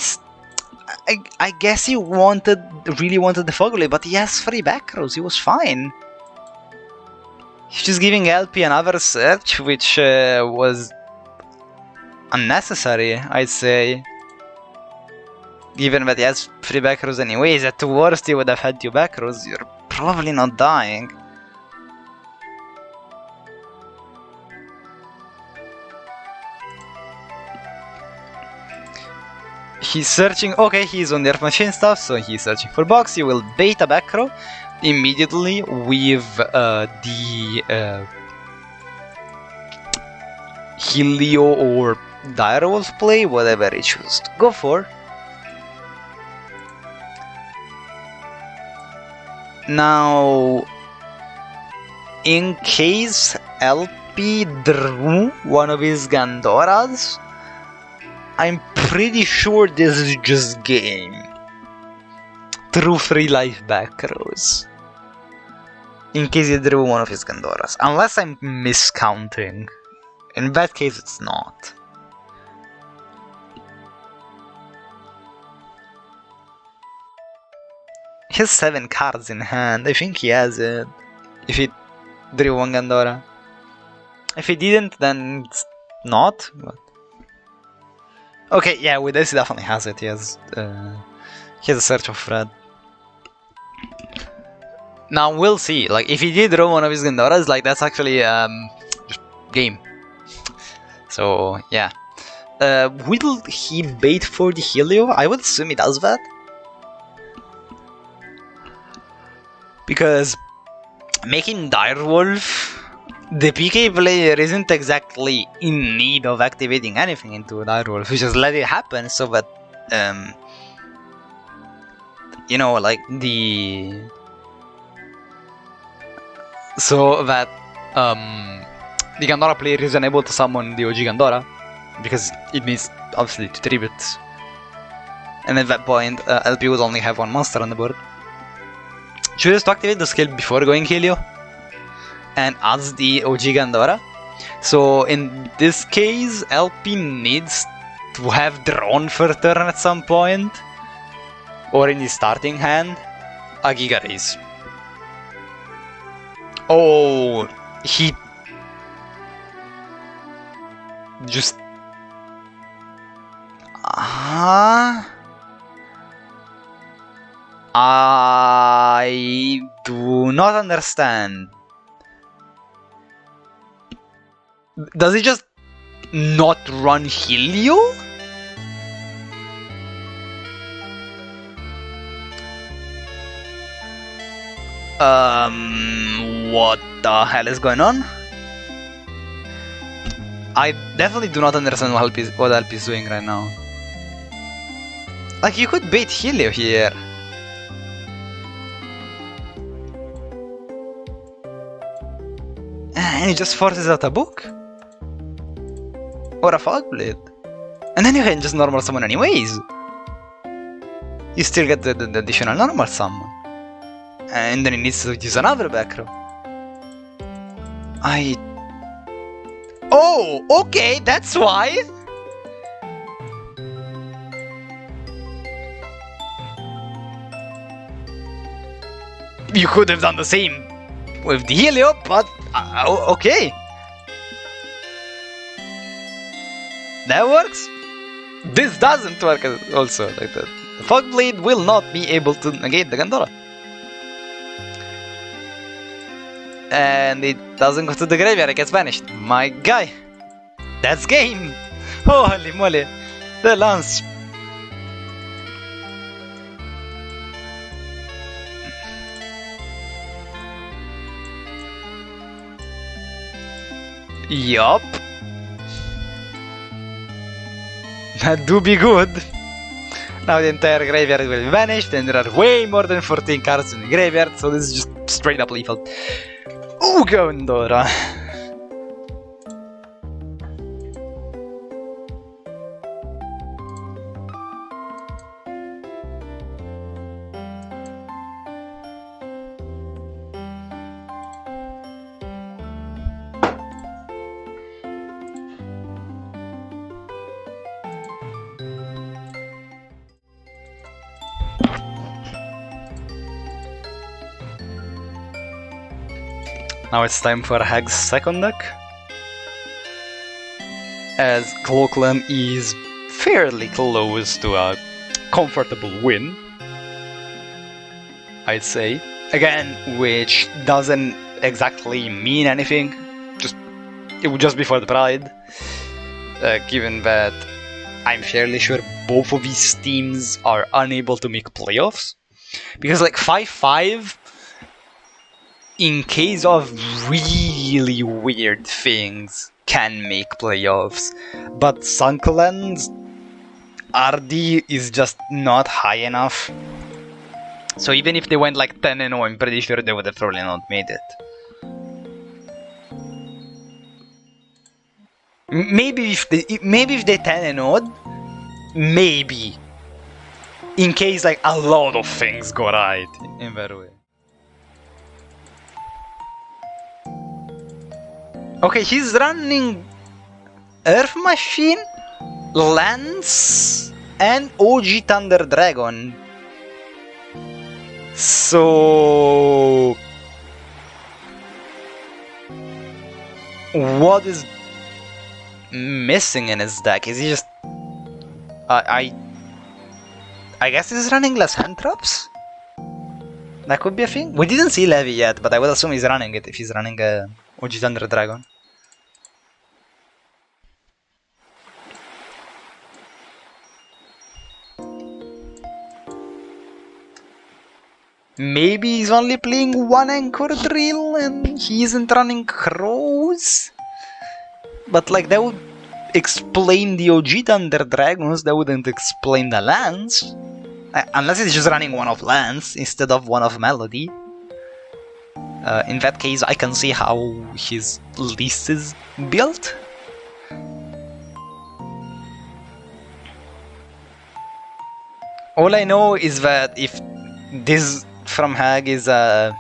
I guess he really wanted the Foggle, but he has 3 back rows, he was fine. He's just giving LP another search, which was unnecessary, I'd say. Given that he has 3 back rows anyways, at worst he would have had 2 back rows, you're probably not dying. He's searching, okay, he's on the Earth Machine stuff, so he's searching for box. He will bait a back row immediately with the Helio or Direwolf play, whatever he chooses to go for. Now, in case LP drew one of his Gandoras, I'm pretty sure this is just game. Through 3 life back rows. In case he drew one of his Gandoras. Unless I'm miscounting. In that case, it's not. He has 7 cards in hand. I think he has it. If he drew one Gandora. If he didn't, then it's not. But... okay, yeah, with this he definitely has it. He has a Search of Red. Now we'll see. Like, if he did draw one of his Gandoras, like, that's actually just game. So yeah. Will he bait for the Helio? I would assume he does that. Because making Direwolf, the PK player isn't exactly in need of activating anything into Direwolf. You just let it happen so that, you know, like the... so that the Gandora player is unable to summon the OG Gandora, because it needs, obviously, to tribute. And at that point, LP would only have one monster on the board. Chooses to activate the skill before going Helio, and adds the OG Gandora. So in this case, LP needs to have drawn for a turn at some point, or in his starting hand, a Giga Raise. Oh, he just... I do not understand. Does he just not run Helio? What the hell is going on? I definitely do not understand what LP is doing right now. Like, you could bait Helio here. And he just forces out a book? Or a Fogblade. And then you can just normal summon anyways. You still get the additional normal summon. And then he needs to use another back row. Oh, okay, that's why! You could have done the same with the Helio, but okay. That works. This doesn't work also like that. The Fogblade will not be able to negate the Gandora. And it doesn't go to the graveyard, it gets banished. My guy. That's game. Holy moly. The lance. Yup. That do be good. Now the entire graveyard will be vanished, and there are way more than 14 cards in the graveyard, so this is just straight up lethal. Ooh, Gandora. Now it's time for Hag's second deck, as ClawClan is fairly close to a comfortable win, I'd say. Again, which doesn't exactly mean anything, it would just be for the pride, given that I'm fairly sure both of these teams are unable to make playoffs, because like 5-5, in case of really weird things, can make playoffs, but Sunkenland's RD is just not high enough. So even if they went like 10-0, I'm pretty sure they would have probably not made it. Maybe if they 10-0'd, maybe. In case like a lot of things go right in that way. Okay, he's running Earth Machine, Lance, and OG Thunder Dragon. So what is missing in his deck? Is he just I guess he's running less hand traps? That could be a thing. We didn't see Levi yet, but I would assume he's running it if he's running a OG Thunder Dragon. Maybe he's only playing one Anchor Drill and he isn't running Crows? But like that would explain the OG Thunder Dragons, that wouldn't explain the lands. Unless he's just running one of lands instead of one of Melody. In that case, I can see how his list is built. All I know is that if this from Hag is a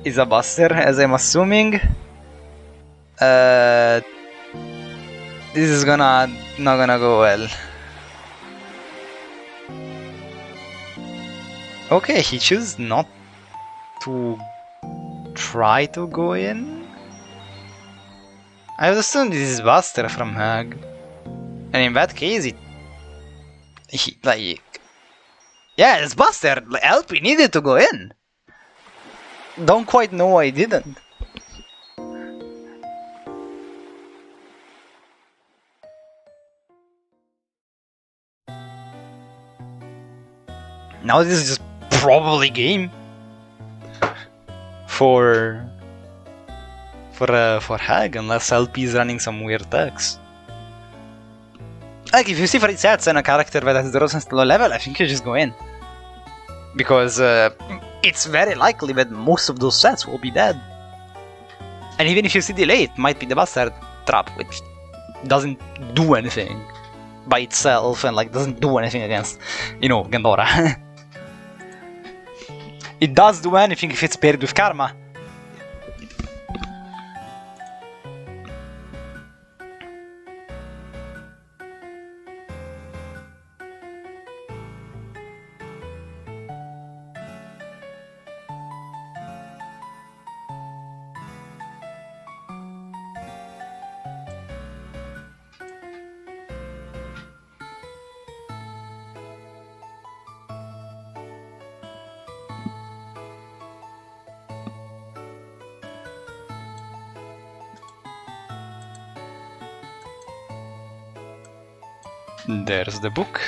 buster, as I'm assuming, this is not gonna go well. Okay, he chose not to try to go in. I would assume this is buster from Hag, and in that case, yeah, it's buster. LP needed to go in. Don't quite know why he didn't. Now this is just probably game for Hag, unless LP is running some weird decks. Like, if you see 3 sets and a character that has the Rosen low level, I think you just go in. Because it's very likely that most of those sets will be dead. And even if you see delay, it might be the Bastard Trap, which doesn't do anything by itself and like doesn't do anything against, you know, Gandora. It does do anything if it's paired with Karma. There's the book.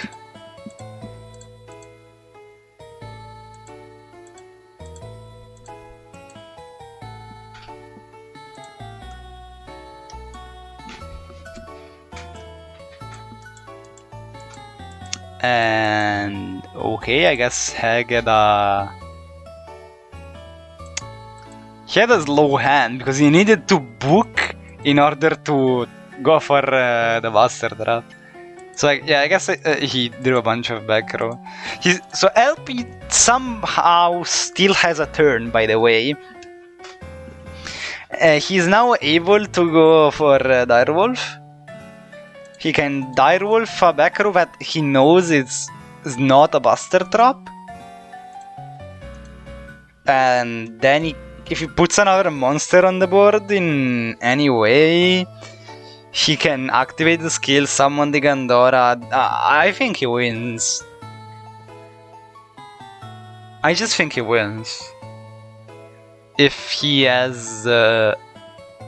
And okay, I guess Hag had a slow hand because he needed to book in order to go for the Bastard Trap. So yeah, I guess he drew a bunch of back row. So LP somehow still has a turn, by the way. He's now able to go for Direwolf. He can Direwolf a back row that he knows is not a Buster Trap. And then if he puts another monster on the board in any way, he can activate the skill, summon the Gandora. I think he wins. I just think he wins. If he has a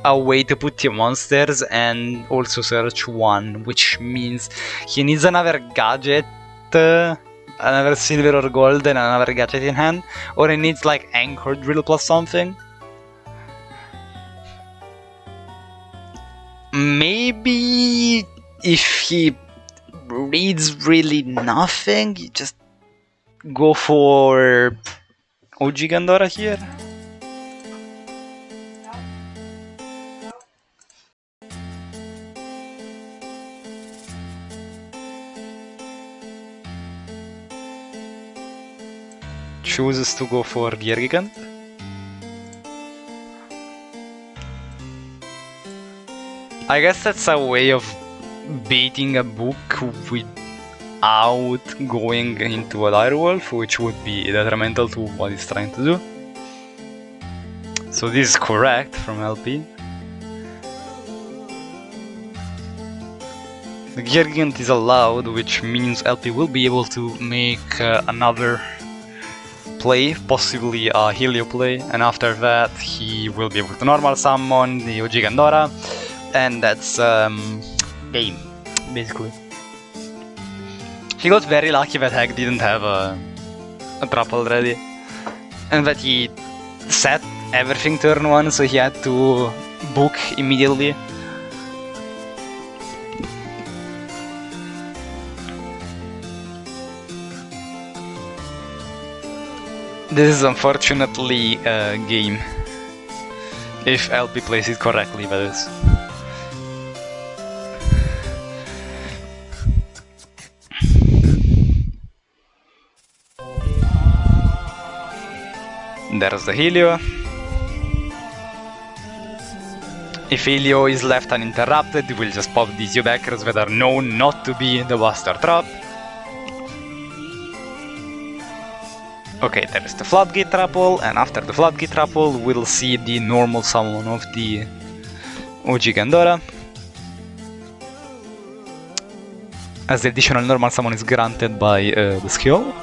way to put 2 monsters and also search 1, which means he needs another gadget, another silver or gold and another gadget in hand, or he needs like Anchor Drill plus something. Maybe if he reads really nothing, you just go for OG Gandora here. Chooses to go for Gear Gigant. I guess that's a way of baiting a book with without going into a direwolf, which would be detrimental to what he's trying to do. So this is correct from LP. The Gear Gigant is allowed, which means LP will be able to make another play, possibly a Helio play, and after that he will be able to normal summon the Gigandora, and that's game, basically. He got very lucky that Hag didn't have a trap already, and that he set everything turn 1, so he had to book immediately. This is unfortunately a game, if LP plays it correctly, that is. There's the Helio. If Helio is left uninterrupted, we'll just pop these U-backers that are known not to be the Buster Trap. Okay, there is the Floodgate Trapple, and after the Floodgate Trapple, we'll see the normal summon of the Gigandora. As the additional normal summon is granted by the skill.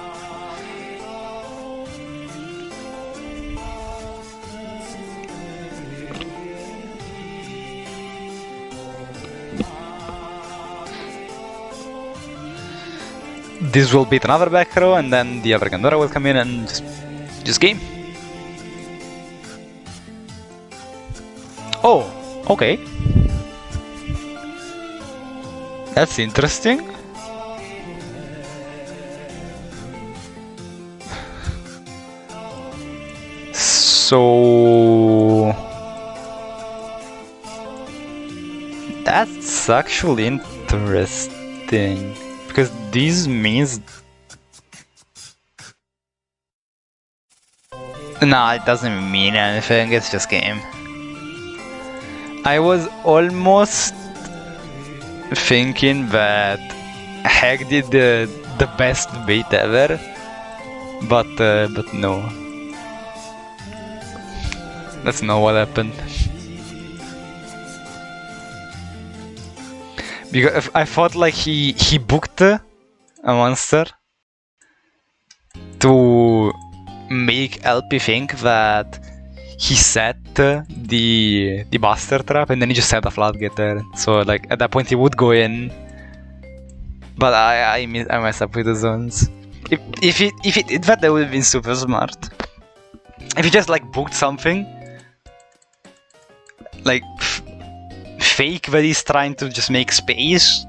This will beat another back row, and then the other Gandora will come in and just game. Oh, okay. That's interesting. So that's actually interesting. Because this means... No, it doesn't mean anything, it's just game. I was almost thinking that Hag did the best bait ever, but no. That's not what happened. Because I thought like he booked a monster to make LP think that he set the Buster Trap, and then he just set a Floodgate there. So like at that point he would go in, but I messed up with the zones. If he did that would have been super smart. If he just like booked something, like fake that he's trying to just make space,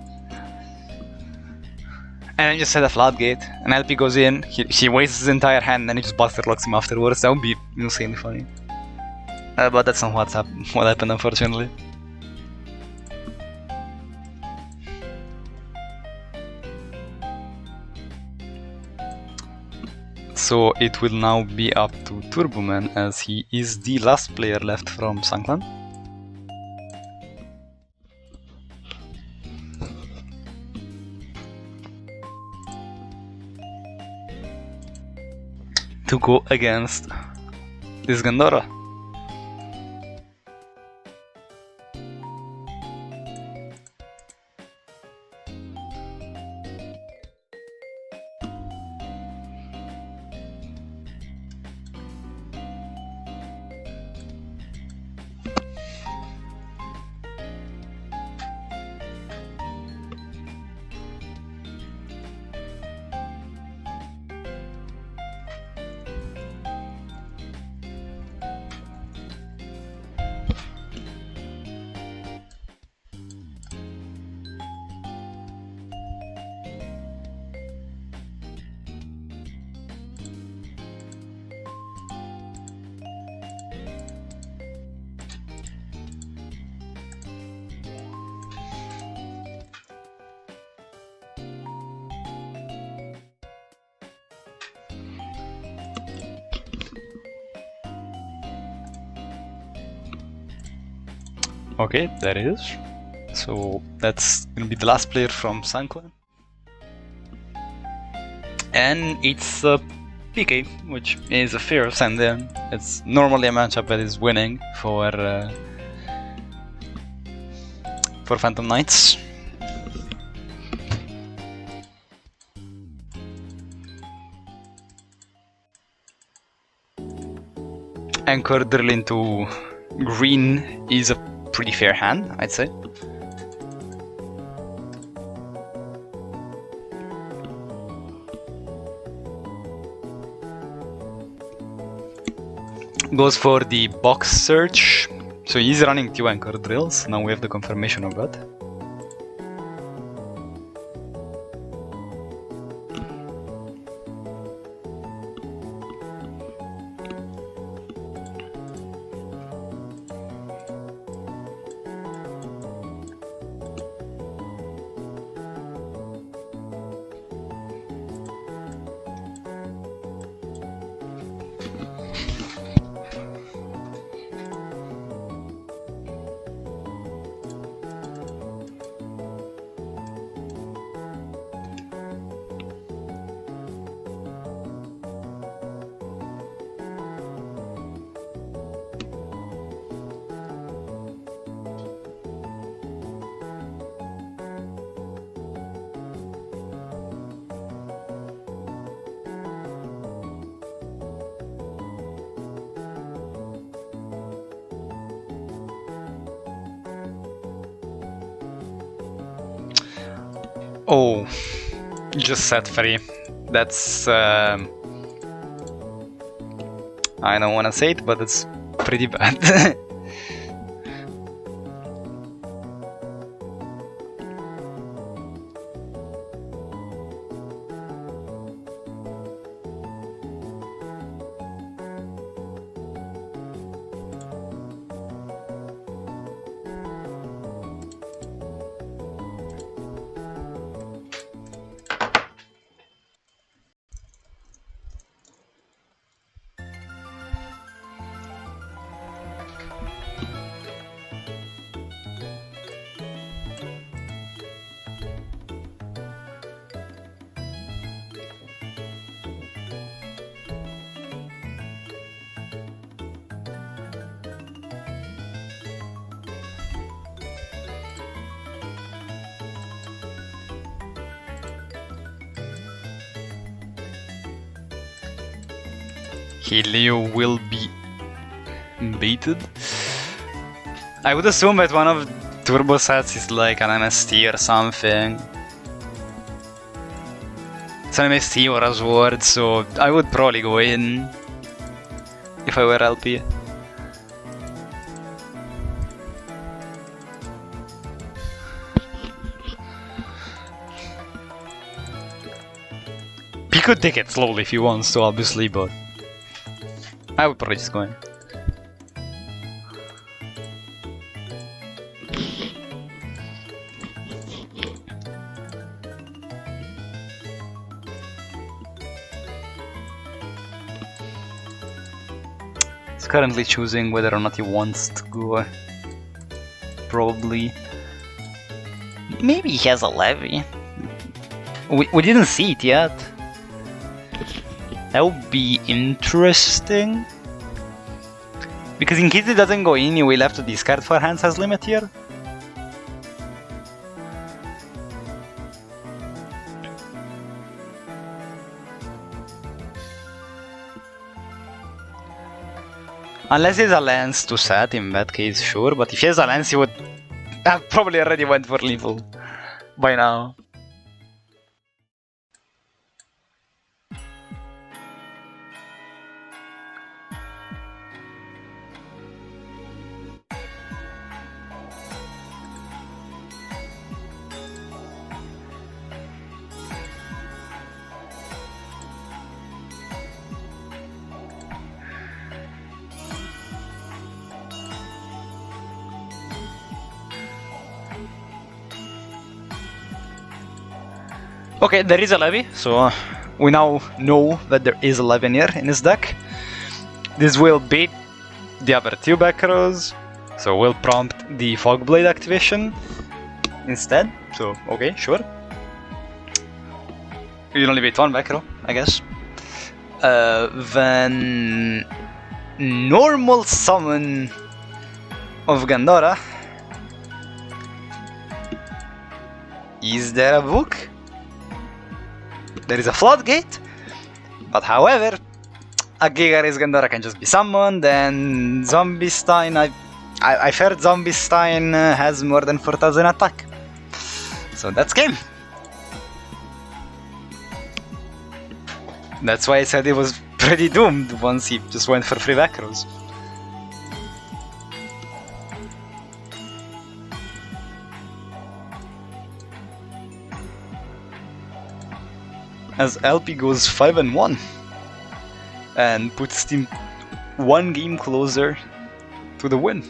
and then just set a Floodgate, and LP goes in, he wastes his entire hand, and then he just Buster locks him afterwards. That would be insanely funny. But that's not what happened, unfortunately. So it will now be up to Turboman, as he is the last player left from ClawClan. To go against this Gandora. Okay, there it is. So that's gonna be the last player from ClawClan. And it's a PK, which is a fair send-in. It's normally a matchup that is winning for Phantom Knights. Anchor Drill into green is a pretty fair hand, I'd say. Goes for the box search, so he's running 2 Anchor Drills, now we have the confirmation of that. Oh, just set free. That's I don't wanna say it, but it's pretty bad. Helio will be baited. I would assume that one of turbo sets is like an MST or something. It's an MST or a sword, so I would probably go in if I were LP. He could take it slowly if he wants to, obviously, but I would probably just go in. He's currently choosing whether or not he wants to go. Probably. Maybe he has a levy. We didn't see it yet. That would be interesting. Because in case it doesn't go in, you will have to discard for hands as limit here. Unless he has a lens to set, in that case, sure. But if he has a lens, he would have probably already went for lethal by now. Okay, there is a levy, so we now know that there is a levy here in his deck. This will beat the other two back rows, so we'll prompt the Fogblade activation instead, so okay, sure. you only beat one Vecro, I guess. Then normal summon of Gandora. Is there a book? There is a floodgate, but however, a Giga Race Gandora can just be summoned, and Zombiestein, I've heard Zombiestein has more than 4000 attack. So that's game. That's why I said it was pretty doomed once he just went for 3 Vecros. As LP goes 5-1 and puts team 1 game closer to the win.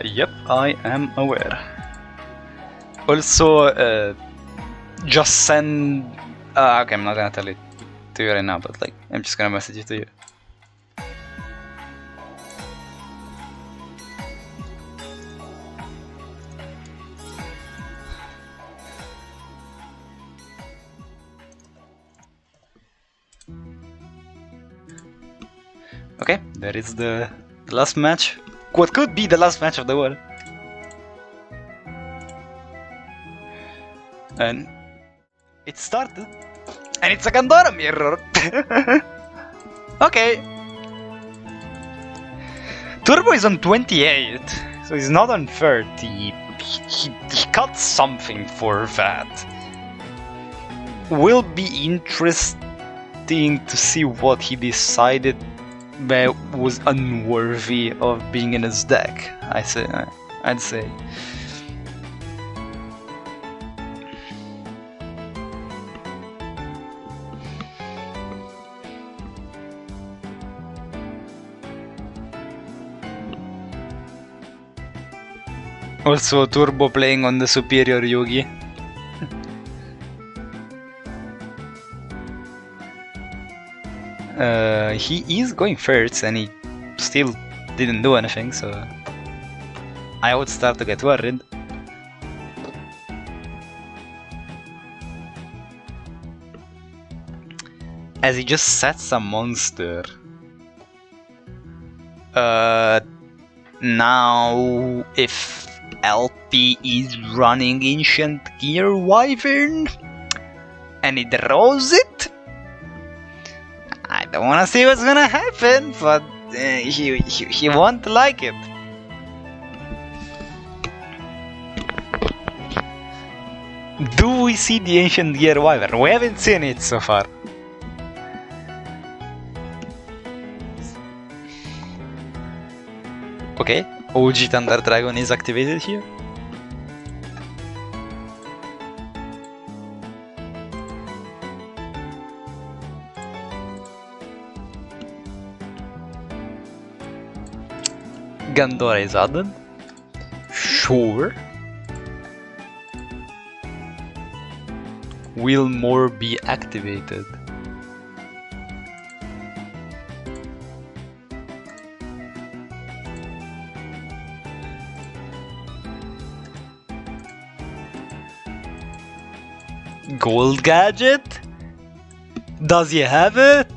Yep, I am aware. Also, just send... okay, I'm not gonna tell it to you right now, but like, I'm just gonna message it to you. Okay, there is the last match. What could be the last match of the war. And it started. And it's a Gandora mirror. Okay. Turbo is on 28, so he's not on 30. He cut something for that. Will be interesting to see what he decided that was unworthy of being in his deck. I'd say. Also, Turbo playing on the superior Yugi. He is going first and he still didn't do anything, so I would start to get worried. As he just sets a monster. Now if LP is running Ancient Gear Wyvern and he draws it, I don't wanna see what's gonna happen, but he won't like it. Do we see the Ancient Gear Wyvern? We haven't seen it so far. Okay, OG Thunder Dragon is activated here. Gandora is added. Sure. Will more be activated? Gold gadget? Does he have it?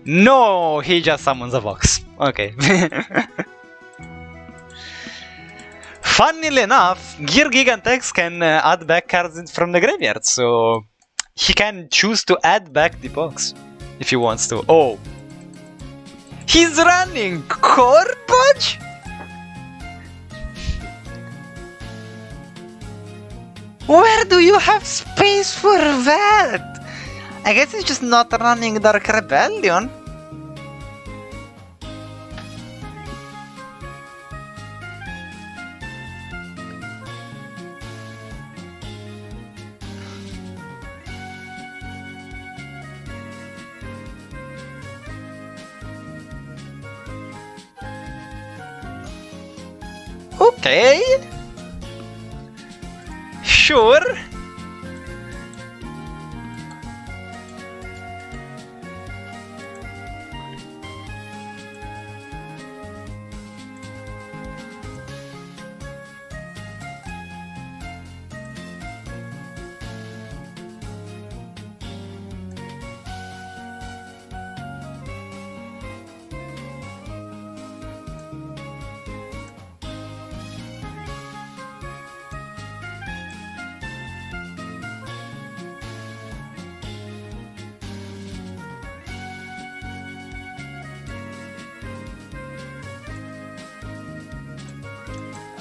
No, he just summons a box. Okay. Funnily enough, Gear Gigantex can add back cards from the graveyard, so he can choose to add back the box if he wants to. Oh, he's running Corpudge? Where do you have space for that? I guess he's just not running Dark Rebellion. Okay. Sure.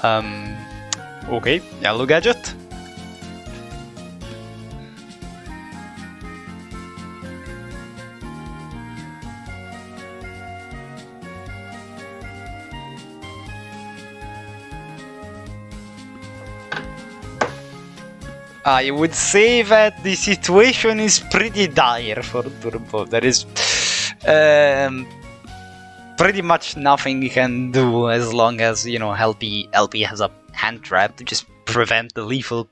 Okay, yellow gadget. I would say that the situation is pretty dire for Turbo. There is pretty much nothing he can do as long as, you know, LP has a hand trap to just prevent the lethal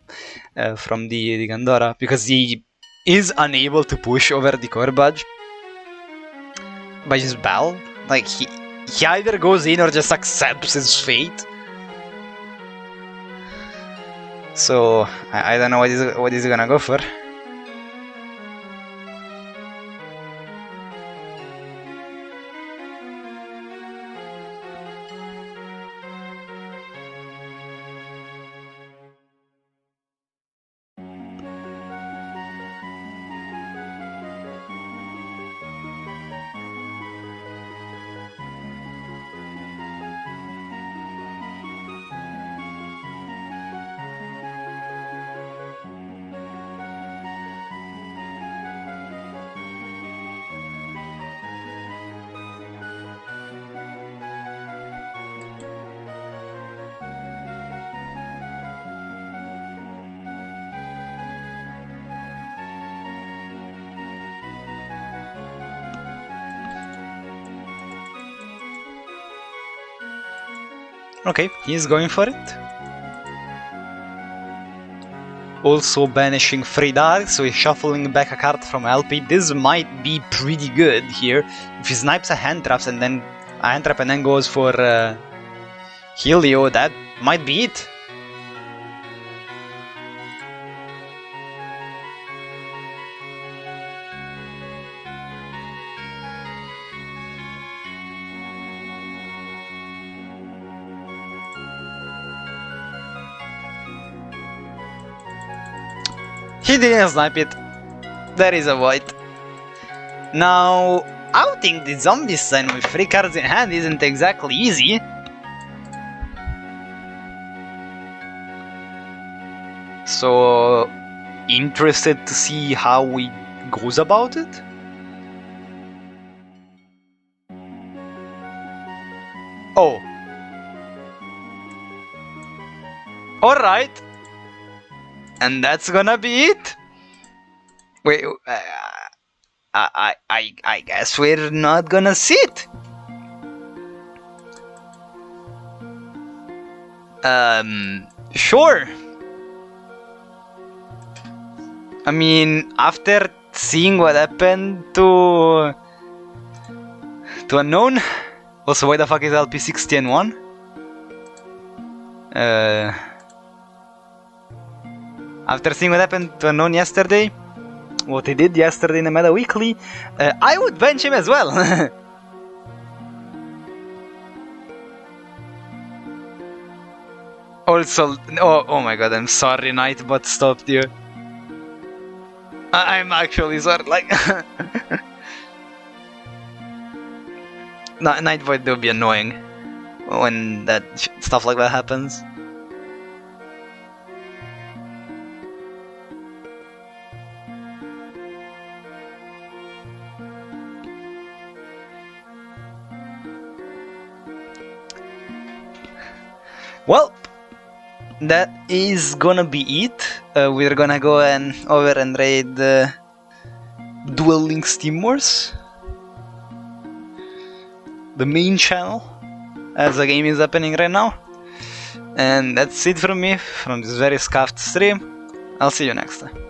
from the Gandora, because he is unable to push over the Corbage by his bell. Like, he either goes in or just accepts his fate. So I don't know what he's gonna go for. Okay, he's going for it. Also banishing 3 darks, so he's shuffling back a card from LP. This might be pretty good here. If he snipes a hand trap and then goes for Helio, that might be it. He didn't snipe it. There is a white. Now, outing the zombie sign with 3 cards in hand isn't exactly easy. So, interested to see how he goes about it? Oh. Alright. And that's gonna be it. Wait, I guess we're not gonna sit. Sure. I mean, after seeing what happened to Unknown. Also, why the fuck is LP 60 and 1? After seeing what happened to Unknown yesterday, what he did yesterday in the Meta Weekly, I would bench him as well. Also, oh my god, I'm sorry, Nightbot stopped you. I'm actually sorry, like... Nightbot do be annoying when that stuff like that happens. Well, that is gonna be it. We're gonna go over and raid Duel Links Team Wars, the main channel, as the game is happening right now. And that's it from me, from this very scuffed stream. I'll see you next time.